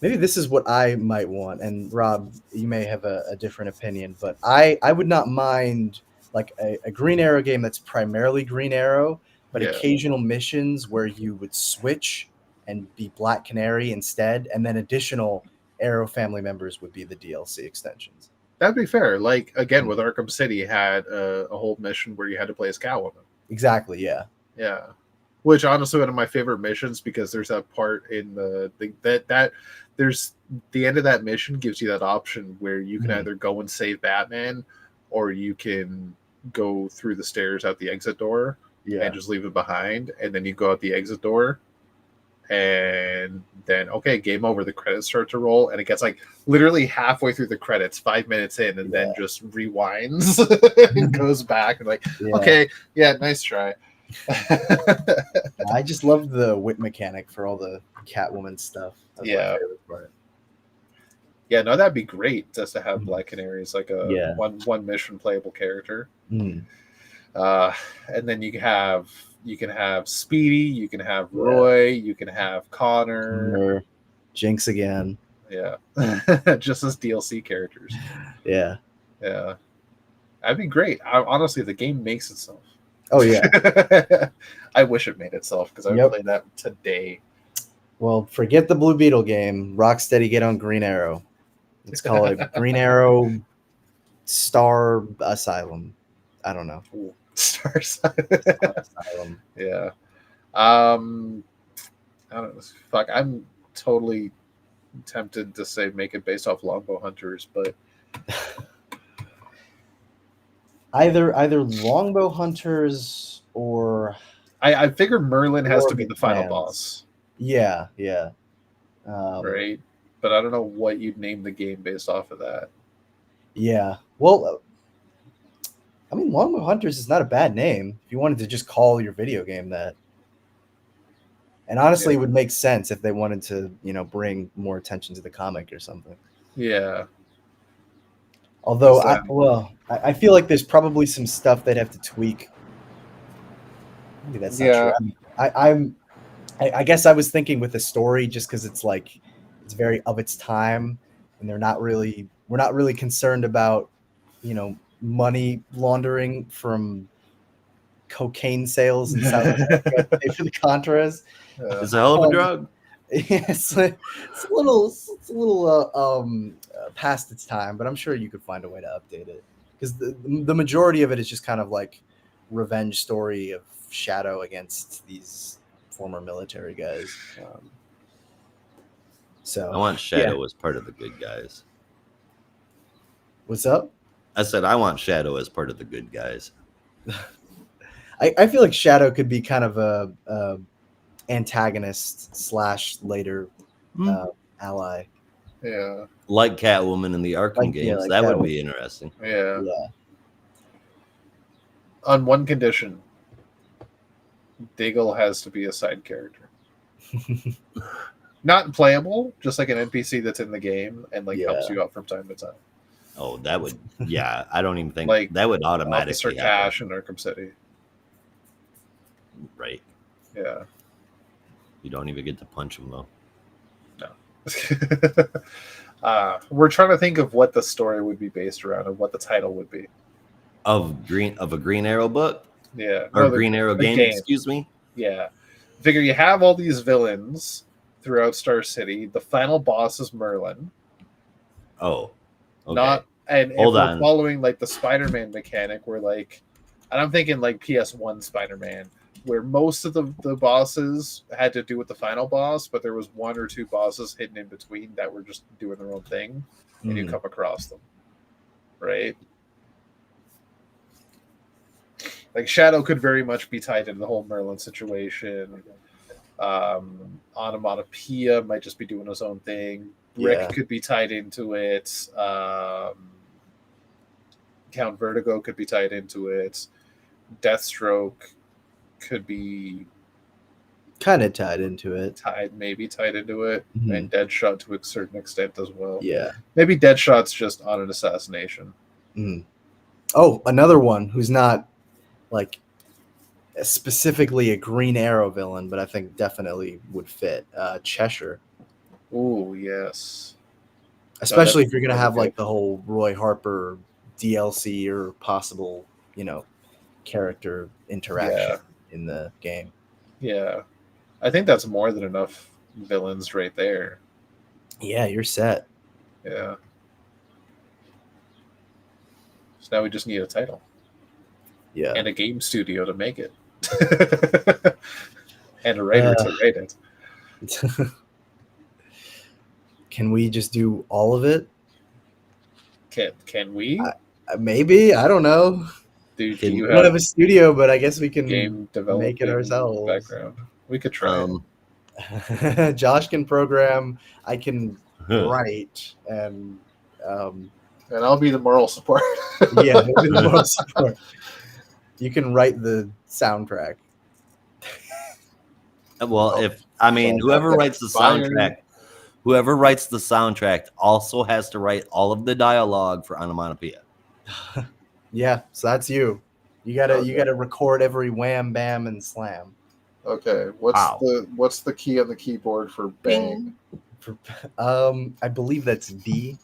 this is what I might want, and Rob, you may have a different opinion, but I would not mind like a Green Arrow game that's primarily Green Arrow, but occasional missions where you would switch and be Black Canary instead, and then additional Arrow family members would be the DLC extensions. That'd be fair. Like, again, with Arkham City, had a whole mission where you had to play as Catwoman. Exactly, yeah. Yeah. Which, honestly, one of my favorite missions, because there's that part in that there's the end of that mission gives you that option where you can either go and save Batman, or you can go through the stairs out the exit door and just leave it behind, and then you go out the exit door, and then game over. The credits start to roll, and it gets like literally halfway through the credits, 5 minutes in, and then just rewinds and goes back and nice try. I just love the whip mechanic for all the Catwoman stuff. That's my favorite part. Yeah, no, that'd be great just to have Black Canary as like a one mission playable character. And then you can have Speedy, you can have Roy, you can have Connor, Jinx again. Yeah, just as DLC characters. Yeah, that'd be great. Honestly, the game makes itself. Oh yeah, I wish it made itself because I would play that today. Well, forget the Blue Beetle game. Rocksteady, get on Green Arrow. Let's call it Green Arrow Star Asylum. I don't know. Ooh, Star Asylum. Yeah. I don't know. Fuck. I'm totally tempted to say make it based off Longbow Hunters, but either Longbow Hunters or I figure Merlin has to be the final boss. Yeah. Right. But I don't know what you'd name the game based off of that. Yeah. Well, I mean, Longbow Hunters is not a bad name if you wanted to just call your video game that. And honestly, it would make sense if they wanted to, bring more attention to the comic or something. Yeah. Although, I feel like there's probably some stuff they'd have to tweak. Maybe that's Yeah. not true. I guess I was thinking with the story, just because it's like it's very of its time, and we're not really concerned about, money laundering from cocaine sales in South America to pay for the Contras. It's a hell of a Um, drug. Yeah, it's a little past its time, but I'm sure you could find a way to update it, because the majority of it is just kind of like revenge story of Shadow against these former military guys. So I want Shadow as part of the good guys. What's up? I said I want Shadow as part of the good guys. I feel like Shadow could be kind of a antagonist / later ally. Yeah. Like Catwoman in the Arkham games. like that would Catwoman. be interesting. Yeah. Yeah. On one condition, Diggle has to be a side character. Not playable, just like an NPC that's in the game and like helps Yeah. you out from time to time. Oh, that would, yeah. I don't even think Like that would Officer automatically happen. Cash in Arkham City. Right. Yeah. You don't even get to punch him though. We're trying to think of what the story would be based around and what the title would be. Of a Green Arrow book? Yeah. Or No, Green Arrow the game, game. excuse me? Yeah. Figure you have all these villains throughout Star City. The final boss is Merlin. Oh. Okay. Not and Hold if on. we're following like the Spider-Man mechanic, where like, and I'm thinking like PS1 Spider-Man, where most of the bosses had to do with the final boss, but there was one or two bosses hidden in between that were just doing their own thing, and you come across them, right? Like Shadow could very much be tied into the whole Merlin situation. Onomatopoeia might just be doing his own thing. Rick could be tied into it. Count Vertigo could be tied into it. Deathstroke could be Kind of tied into it. maybe tied into it, Mhm. and Deadshot to a certain extent as well. Yeah. Maybe Deadshot's just on an assassination. Mm. Oh, another one who's not like specifically a Green Arrow villain, but I think definitely would fit. Cheshire. Ooh, yes. Especially if you're gonna that'd have be like good. the whole Roy Harper DLC or possible, character interaction in the game. Yeah. I think that's more than enough villains right there. Yeah, you're set. Yeah. So now we just need a title Yeah. and a game studio to make it. And a writer to write it. Can we just do all of it? Can we? Maybe. I don't know. Do We you don't have have a studio, but I guess we can game development make it ourselves. background? We could try. Josh can program. I can write, and And I'll be the moral support. yeah, we'll do the moral support. You can write the soundtrack. Well, whoever writes the soundtrack also has to write all of the dialogue for Onomatopoeia. Yeah, so that's you. You gotta record every wham, bam, and slam. Okay, what's the key on the keyboard for bang? I believe that's B.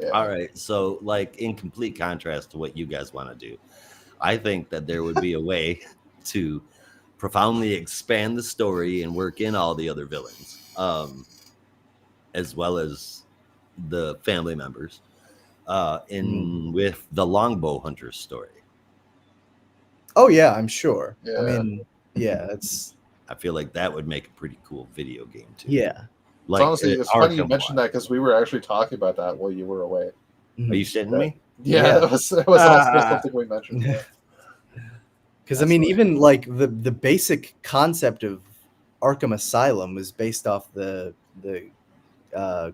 Yeah. All right. So, like, in complete contrast to what you guys want to do, I think that there would be a way to profoundly expand the story and work in all the other villains, as well as the family members, with the Longbow Hunters story. Oh yeah, I'm sure. Yeah. I mean, yeah, it's I feel like that would make a pretty cool video game too. yeah. Like, Honestly, it's funny you Arkham mentioned one. that because we were actually talking about that while you were away. Are you shitting me? Yeah, Yeah. that was also something we mentioned. Yeah. Because I mean, even like the basic concept of Arkham Asylum was based off the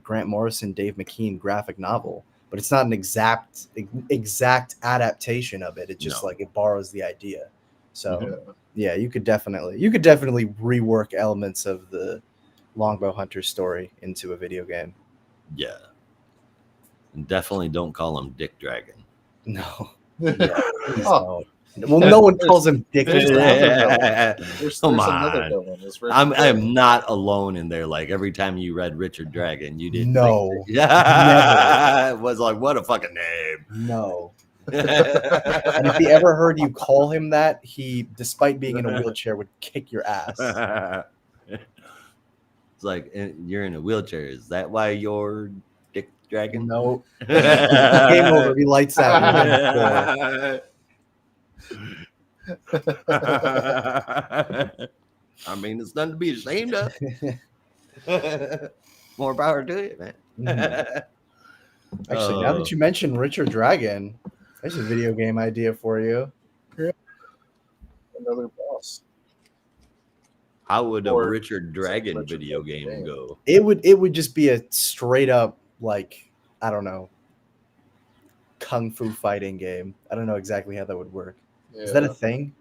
Grant Morrison, Dave McKean graphic novel, but it's not an exact adaptation of it. It just No. like it borrows the idea. So Yeah. yeah, you could definitely rework elements of the Longbow Hunter story into a video game. Yeah. And definitely don't call him Dick Dragon. No. Yeah, please Oh. don't. Well, no one calls him Dick. There's Dragon. another villain. There's Come another on. villain. It's I Richard am not alone in there. Like every time you read Richard Dragon, you didn't. No. Yeah, it was like, what a fucking name. No. And if he ever heard you call him that, he, despite being in a wheelchair, would kick your ass. It's like you're in a wheelchair. Is that why you're Dick Dragon? No. Game over. He lights out. I mean, it's nothing to be ashamed of. More power to you, man. Actually, now that you mentioned Richard Dragon, there's a video game idea for you. Another boss. How would a Or Richard Dragon Richard video Dragon game game. go? It would just be a straight up, like, I don't know, kung fu fighting game. I don't know exactly how that would work. Yeah, Is that a thing?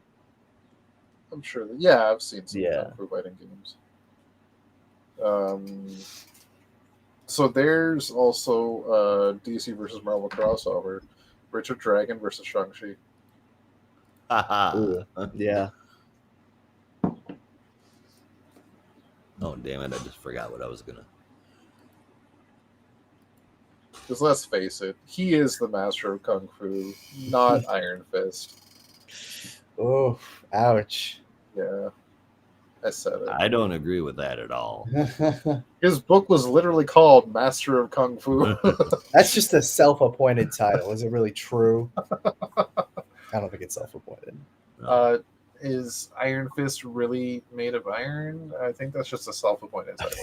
I'm sure. Yeah, I've seen some Yeah. kung fu fighting games. So there's also DC versus Marvel crossover. Richard Dragon versus Shang-Chi. Yeah. Oh, damn it. I just forgot what I was going to. Because let's face it, he is the master of kung fu, not Iron Fist. Oh, ouch. Yeah, I said it. I don't agree with that at all. His book was literally called Master of Kung Fu. That's just a self-appointed title. Is it really true? I don't think it's self-appointed. Is Iron Fist really made of iron? I think that's just a self-appointed title.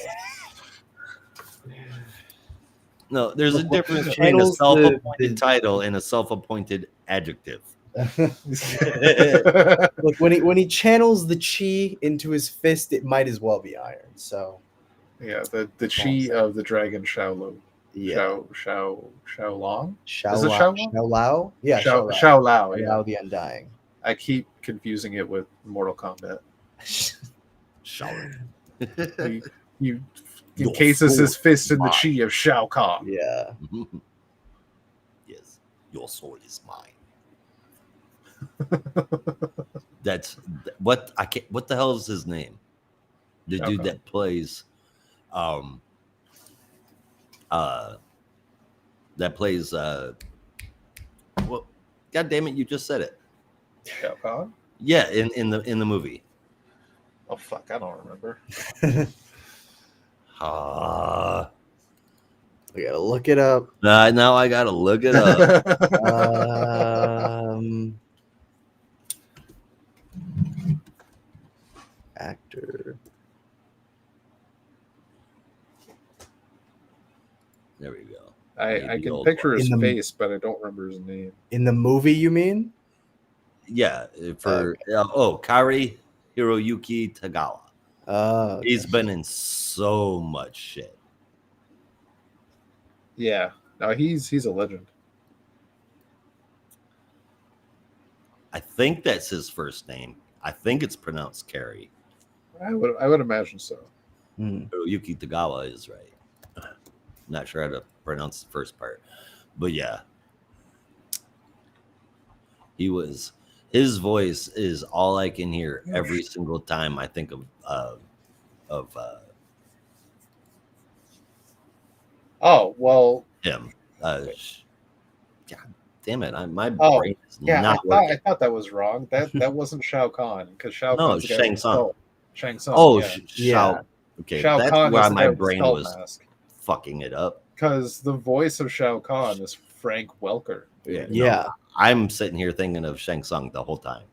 No, there's a difference between a Channels self-appointed title and a self-appointed adjective. Look, when he channels the chi into his fist, it might as well be iron. So Yeah, the chi of the dragon Xiaolong. yeah, Xiaolong? Xiao Is it Lao? Xiaolong? Xiao Lao? Yeah, Xiao Lao. Yeah. Lao the Undying. I keep confusing it with Mortal Kombat. Shower. You encases his fist in the chi of Shao Kahn. Yeah. Yes, your soul is mine. That's what I can't. What the hell is his name? The Shao dude Kahn. that plays, well, God damn it, you just said it. Shao Kahn? Yeah, in the movie. Oh fuck, I don't remember. We gotta look it up. Now I gotta look it up. Actor. There we go. I Maybe can old picture his In the- face, but I don't remember his name. In the movie, you mean? Yeah, Kari Hiroyuki Tagawa. Okay. He's been in so much shit. Yeah, no, he's a legend. I think that's his first name. I think it's pronounced Kari. I would imagine so. Hmm. Hiroyuki Tagawa is right. Not sure how to pronounce the first part, but yeah, his voice is all I can hear every single time I think of Oh well, him. God damn it! My Oh, brain is yeah. not I working. thought that was wrong. That wasn't Shao Kahn because Shao No, Kahn's the guy Shang with the Tsung. skull. Shang Tsung. Oh, yeah. Shao. Okay, Shao that's Kahn why is the my guy with the brain skull was mask. fucking it up. Because the voice of Shao Kahn is Frank Welker. Yeah. Yeah. I'm sitting here thinking of Shang Tsung the whole time.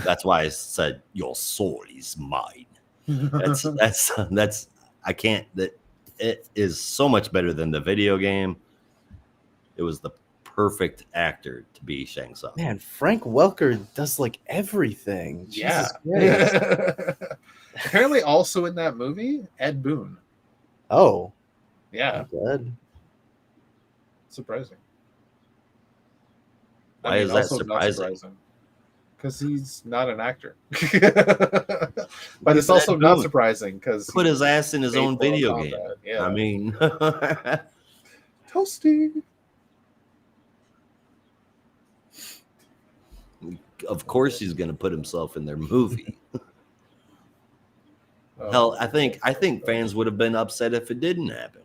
That's why I said your soul is mine. That's I can't. That it is so much better than the video game. It was the perfect actor to be Shang Tsung. Man, Frank Welker does like everything. Yeah. Jesus Christ. Apparently, also in that movie, Ed Boon. Oh, Yeah, good. surprising. Why is that also not surprising? Because he's not an actor. But it's also not surprising because Put his ass in his own video game. Yeah, I mean, Toasty. of course he's going to put himself in their movie. Oh, Hell, I think fans would have been upset if it didn't happen.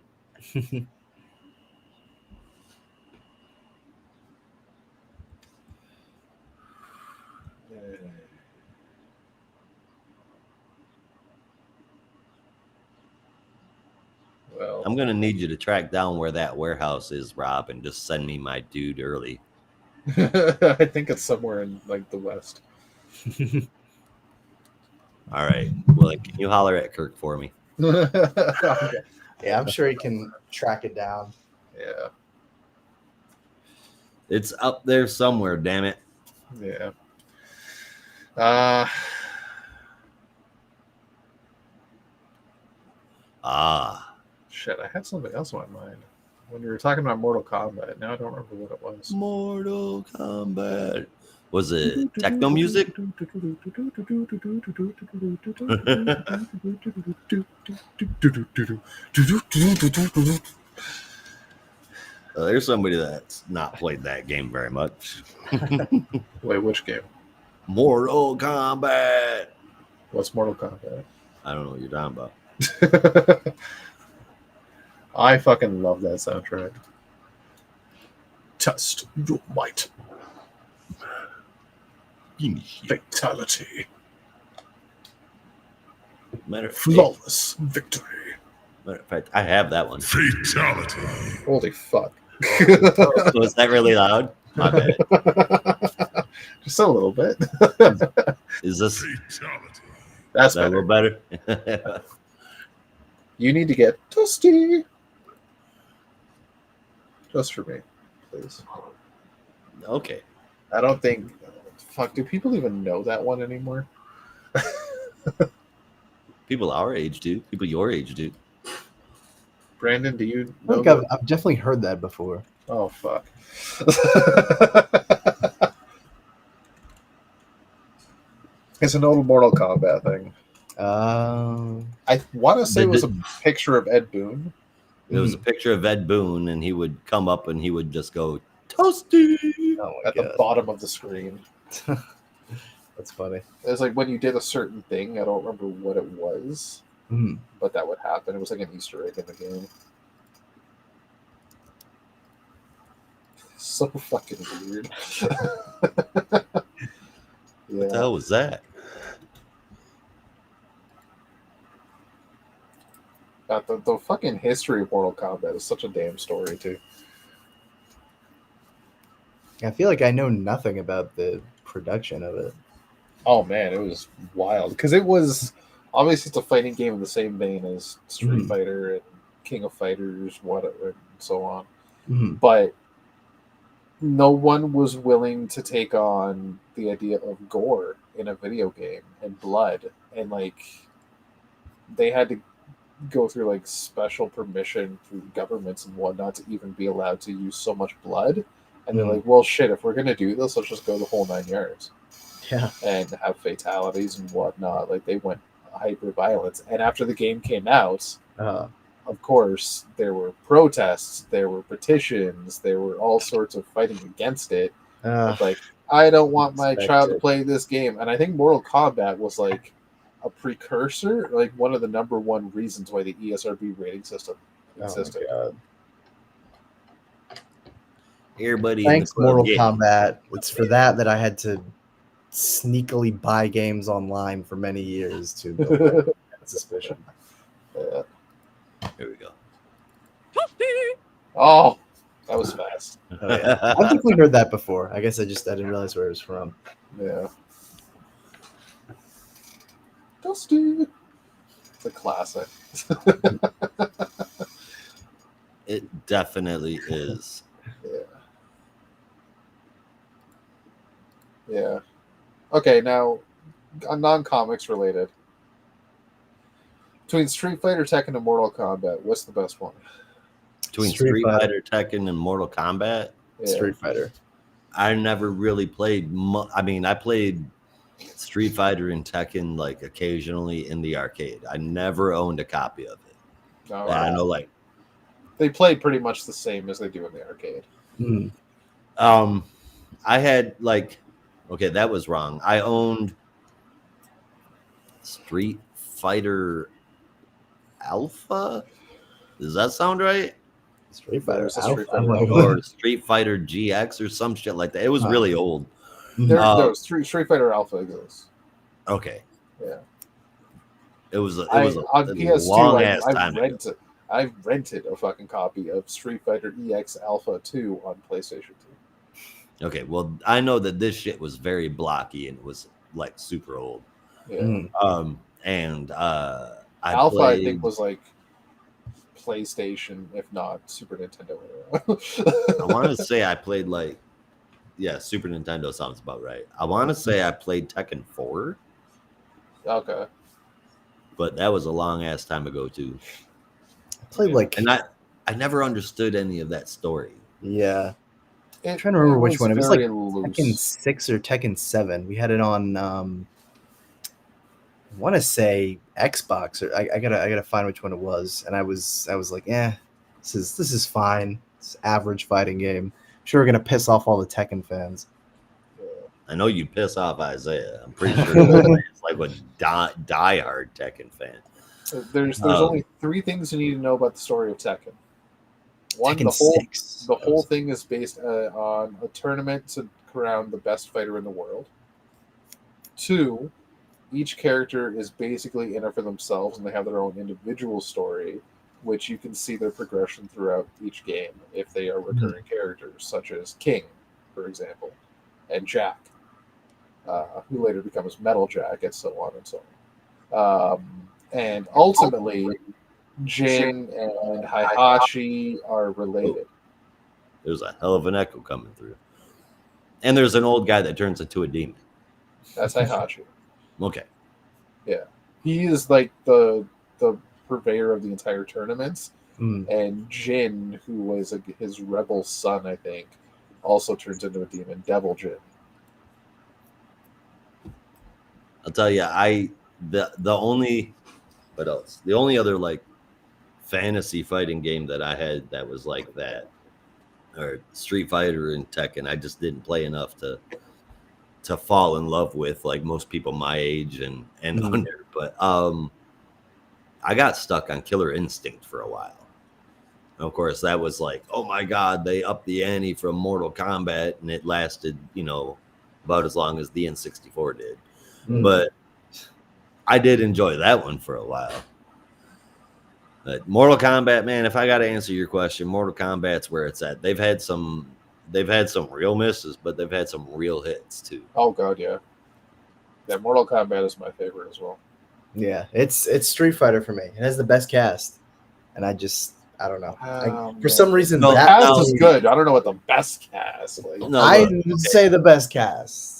well, I'm going to need you to track down where that warehouse is, Rob, and just send me my dude early. I think it's somewhere in like the west. All right. Well, can you holler at Kirk for me? Okay. Yeah, I'm sure he can track it down. Yeah, It's up there somewhere, damn it. yeah. Shit, I had something else in my mind when you were talking about Mortal Kombat. Now I don't remember what it was. Mortal Kombat. Was it techno music? There's somebody that's not played that game very much. Wait, which game? Mortal Kombat. What's Mortal Kombat? I don't know what you're talking about. I fucking love that soundtrack. Test your might. Fatality. Matter of fact, Flawless victory. I have that one. Fatality. Holy fuck. Was that really loud? My bad. Just a little bit. Is this Fatality. That's that a better. little better? You need to get toasty. Just for me, please. Okay. I don't think. Fuck, do people even know that one anymore? People our age do. People your age do. Brandon, do you I know think that? I've definitely heard that before. Oh, fuck. It's an old Mortal Kombat thing. I want to say it was a picture of Ed Boon. It was a picture of Ed Boon, and he would come up and he would just go, Toasty! Oh my At the bottom of the screen. That's funny. It was like when you did a certain thing. I don't remember what it was, Mm. but that would happen. It was like an Easter egg in the game. So fucking weird. What the hell was that? The fucking history of Mortal Kombat is such a damn story, too. I feel like I know nothing about the production of it. Oh, man, it was wild. Because it was... Obviously, it's a fighting game in the same vein as Street Fighter and King of Fighters, whatever, and so on. Mm. But no one was willing to take on the idea of gore in a video game and blood. And, like, they had to go through like special permission through governments and whatnot to even be allowed to use so much blood. And they're like, well, shit, if we're gonna do this, let's just go the whole 9 yards. Yeah. And have fatalities and whatnot. Like they went hyper violence. And after the game came out, of course, there were protests, there were petitions, there were all sorts of fighting against it. Like, I don't want my child to play this game. And I think Mortal Kombat was like a precursor, like one of the number one reasons why the ESRB rating system existed. Oh Everybody Thanks, in the Mortal club Kombat. It's for that I had to sneakily buy games online for many years to build that suspicion. Yeah. Here we go. Oh, that was fast. Oh, yeah. I've definitely heard that before. I guess I didn't realize where it was from. Yeah. Dusty. It's a classic. It definitely is. Yeah. Yeah. Okay, now, non-comics related. Between Street Fighter, Tekken, and Mortal Kombat, what's the best one? Between Street Street Fighter. Fighter, Tekken, and Mortal Kombat, Yeah. Street Fighter. I never really played. I mean, I played Street Fighter and Tekken like occasionally in the arcade. I never owned a copy of it. No, But I know, like, they play pretty much the same as they do in the arcade. Mm. I had like Okay, that was wrong. I owned Street Fighter Alpha. Does that sound right? Street Fighter There's a Alpha. Street Fighter I'm like, Alpha. Or Street Fighter GX or some shit like that. It was Huh. really old. There, Uh, no, Street Fighter Alpha goes. Okay. Yeah. It was a On PS2, long ass time I've ago. rented. I've rented a fucking copy of Street Fighter EX Alpha 2 on PlayStation 2. Okay, well, I know that this shit was very blocky and it was like super old. Yeah. And Alpha, played, I think, was like PlayStation, if not Super Nintendo I want to say I played like, yeah, Super Nintendo sounds about right. I want to say I played Tekken 4, Okay. but that was a long ass time ago too. I played like, And I never understood any of that story. yeah. I'm trying to remember which one. It was like very Tekken loose. 6 or Tekken 7. We had it on I want to say Xbox, or I gotta find which one it was. And I was like, this is fine. It's average fighting game. Sure, we're gonna piss off all the Tekken fans. I know you piss off Isaiah. I'm pretty sure it's like a die-hard Tekken fan. There's only three things you need to know about the story of Tekken. One, Tekken the 6. whole thing is based on a tournament to crown the best fighter in the world. Two, each character is basically in it for themselves, and they have their own individual story, which you can see their progression throughout each game if they are recurring characters, such as King, for example, and Jack, who later becomes Metal Jack, and so on and so on. And ultimately, Jin and Heihachi are related. There's a hell of an echo coming through. And there's an old guy that turns into a demon. That's Heihachi. Okay. Yeah, he is like the purveyor of the entire tournaments. And Jin, who was his rebel son, I think, also turns into a demon, Devil Jin. I'll tell you, the only other like fantasy fighting game that I had that was like that, or Street Fighter and Tekken, I just didn't play enough to fall in love with, like most people my age and under. But I got stuck on Killer Instinct for a while. And of course, that was like, oh my god, they upped the ante from Mortal Kombat, and it lasted, about as long as the N64 did. But I did enjoy that one for a while. But Mortal Kombat, man, if I got to answer your question, Mortal Kombat's where it's at. They've had some real misses, but they've had some real hits too. Oh god, yeah. Yeah, Mortal Kombat is my favorite as well. Yeah, it's Street Fighter for me. It has the best cast, and I don't know. For some reason, No, The that cast movie- is good. I don't know what the best cast. Like, No, I look, would say the best cast.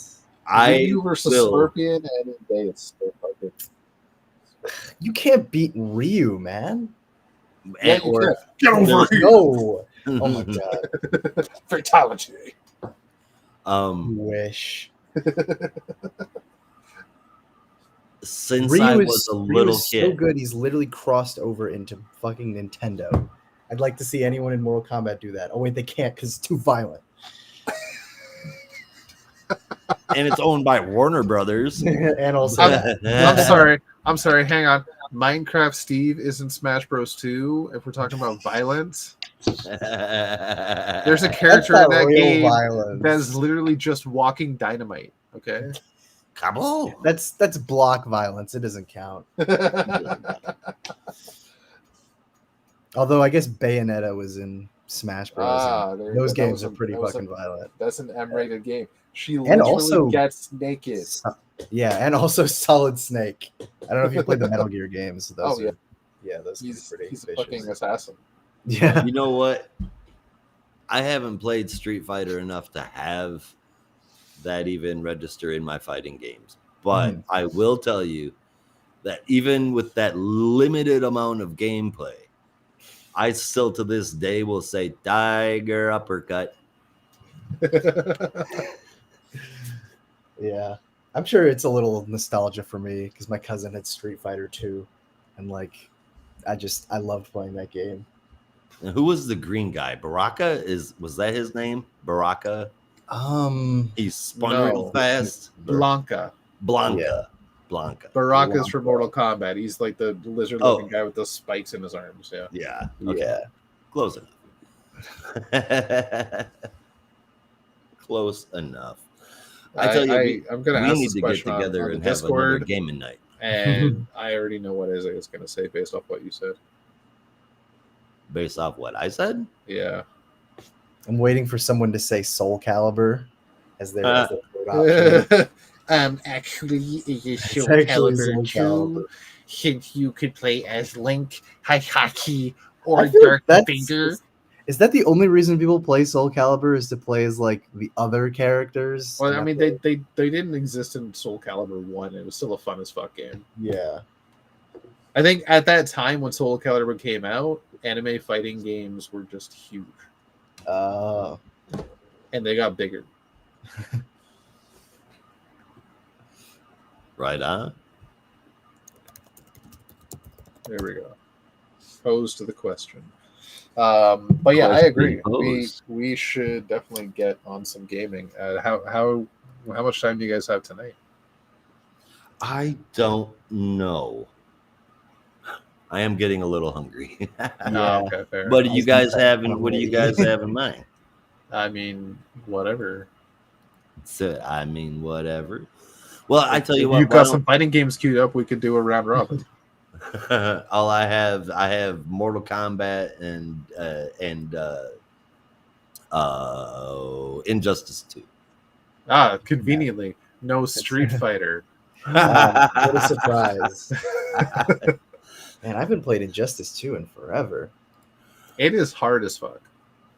Ryu versus will- Scorpion, and it's so fucking. You can't beat Ryu, man. Yeah, you or- can. Get over here. No. Oh my god. Fatality. Wish. Since Ryu I is, was a Ryu little is kid, so good. He's literally crossed over into fucking Nintendo. I'd like to see anyone in Mortal Kombat do that. Oh wait, they can't because it's too violent. and it's owned by Warner Brothers. And also, I'm sorry. Hang on. Minecraft Steve is in Smash Bros. 2. If we're talking about violence, there's a that's character not in that real game violence. that's literally just walking dynamite. Okay. Kaboom! That's block violence. It doesn't count. Although I guess Bayonetta was in Smash Bros. Those games are pretty fucking violent. That's an M-rated game. She And literally also- gets naked. Yeah, and also Solid Snake. I don't know if you played the Metal Gear games. Those Oh, yeah. Yeah, those He's are pretty a vicious. fucking assassin. Yeah. You know what? I haven't played Street Fighter enough to have that even register in my fighting games. But I will tell you that even with that limited amount of gameplay, I still to this day will say Tiger Uppercut. Yeah. I'm sure it's a little nostalgia for me because my cousin had Street Fighter 2. And like I loved playing that game. And who was the green guy? Was that his name? Baraka? He spun real No. fast. Blanca. Blanca. Baraka's from Mortal Kombat. He's like the lizard-looking Oh. guy with the spikes in his arms. Yeah. Yeah. Okay. Yeah. Close enough. Close enough. I tell you, I'm gonna we ask need this to get question together on the and have another Discord, gaming night. and I already know what Isaac is gonna say based off what you said. Based off what I said? Yeah. I'm waiting for someone to say Soul Calibur as their third option. Actually, it is It's Soul actually Calibur Soul 2, Calibur. since you could play as Link, Haihaki, or I feel Darth like Vader. is that the only reason people play Soul Calibur is to play as like the other characters? Well, I Not mean, the- they didn't exist in Soul Calibur 1. It was still a fun as fuck game. yeah. I think at that time when Soul Calibur came out, anime fighting games were just huge. And they got bigger. Right on. There we go. Pose to the question. But yeah, I agree. Posed. We should definitely get on some gaming. How much time do you guys have tonight? I don't know. I am getting a little hungry. Yeah. Oh, okay, fair. What do I you was gonna guys say, have? I'm What do you ready. guys have in mind? I mean, whatever. So, I mean, whatever. Well, I tell you If what. you why got don't- some fighting games queued up, we could do a round robin. all I have Mortal Kombat and Injustice 2. Conveniently, no Street Fighter. Wow, what a surprise. Man, I haven't played Injustice 2 in forever. It is hard as fuck.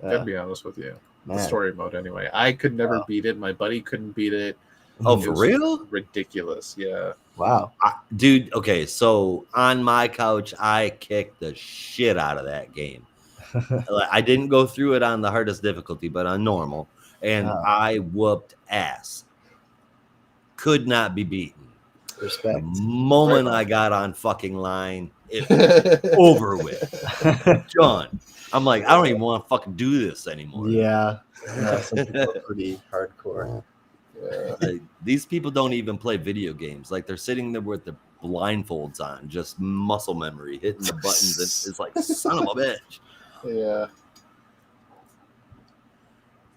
Uh, Gotta be honest with you. The man. story mode, anyway. I could never beat it. My buddy couldn't beat it. Oh, It for was real? Ridiculous. Yeah. Wow. Dude, okay, so on my couch, I kicked the shit out of that game. Like, I didn't go through it on the hardest difficulty, but on normal, and Oh. I whooped ass. Could not be beaten. The Respect. moment I got on fucking line, it was over with. Done. I'm like, I don't even want to fucking do this anymore. Yeah. No, some people are pretty hardcore. Yeah. Like, these people don't even play video games. Like, they're sitting there with their blindfolds on, just muscle memory, hitting the buttons. And it's like, son of a bitch. Yeah.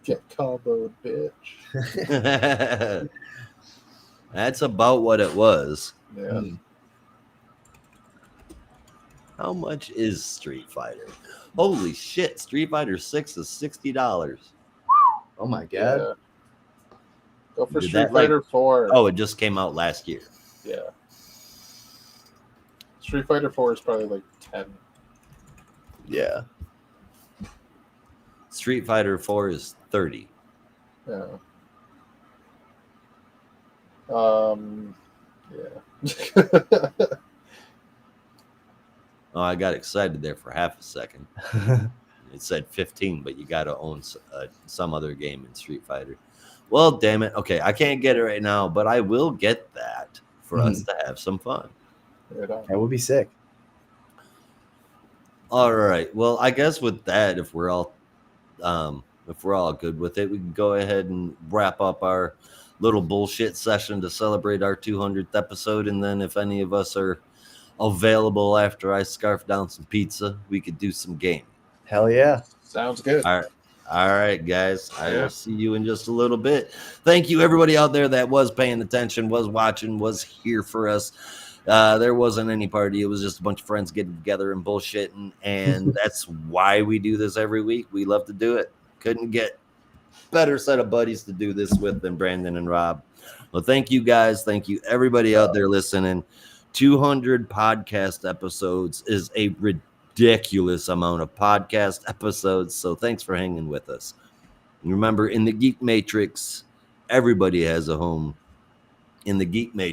Get comboed, bitch. That's about what it was. Yeah. How much is Street Fighter? Holy shit! Street Fighter 6 is $60. Oh my god. Yeah. Go for Did Street that, like- Fighter 4. Oh, it just came out last year. Yeah. Street Fighter 4 is probably like 10. Yeah. Street Fighter 4 is 30. Yeah. Yeah. Oh, I got excited there for half a second. It said 15, but you got to own some other game in Street Fighter. Well, damn it. Okay, I can't get it right now, but I will get that for us to have some fun. Right on. That would be sick. All right. Well, I guess with that, if we're all good with it, we can go ahead and wrap up our little bullshit session to celebrate our 200th episode. And then if any of us are available after I scarf down some pizza, we could do some gaming. Hell yeah. Sounds good. All right, guys. I Yeah. will see you in just a little bit. Thank you, everybody out there that was paying attention, was watching, was here for us. There wasn't any party. It was just a bunch of friends getting together and bullshitting. And that's why we do this every week. We love to do it. Couldn't get better set of buddies to do this with than Brandon and Rob. Well, thank you guys. Thank you, everybody out there listening. 200 podcast episodes is a ridiculous amount of podcast episodes. So thanks for hanging with us. And remember, in the Geek Matrix, everybody has a home. In the Geek Matrix,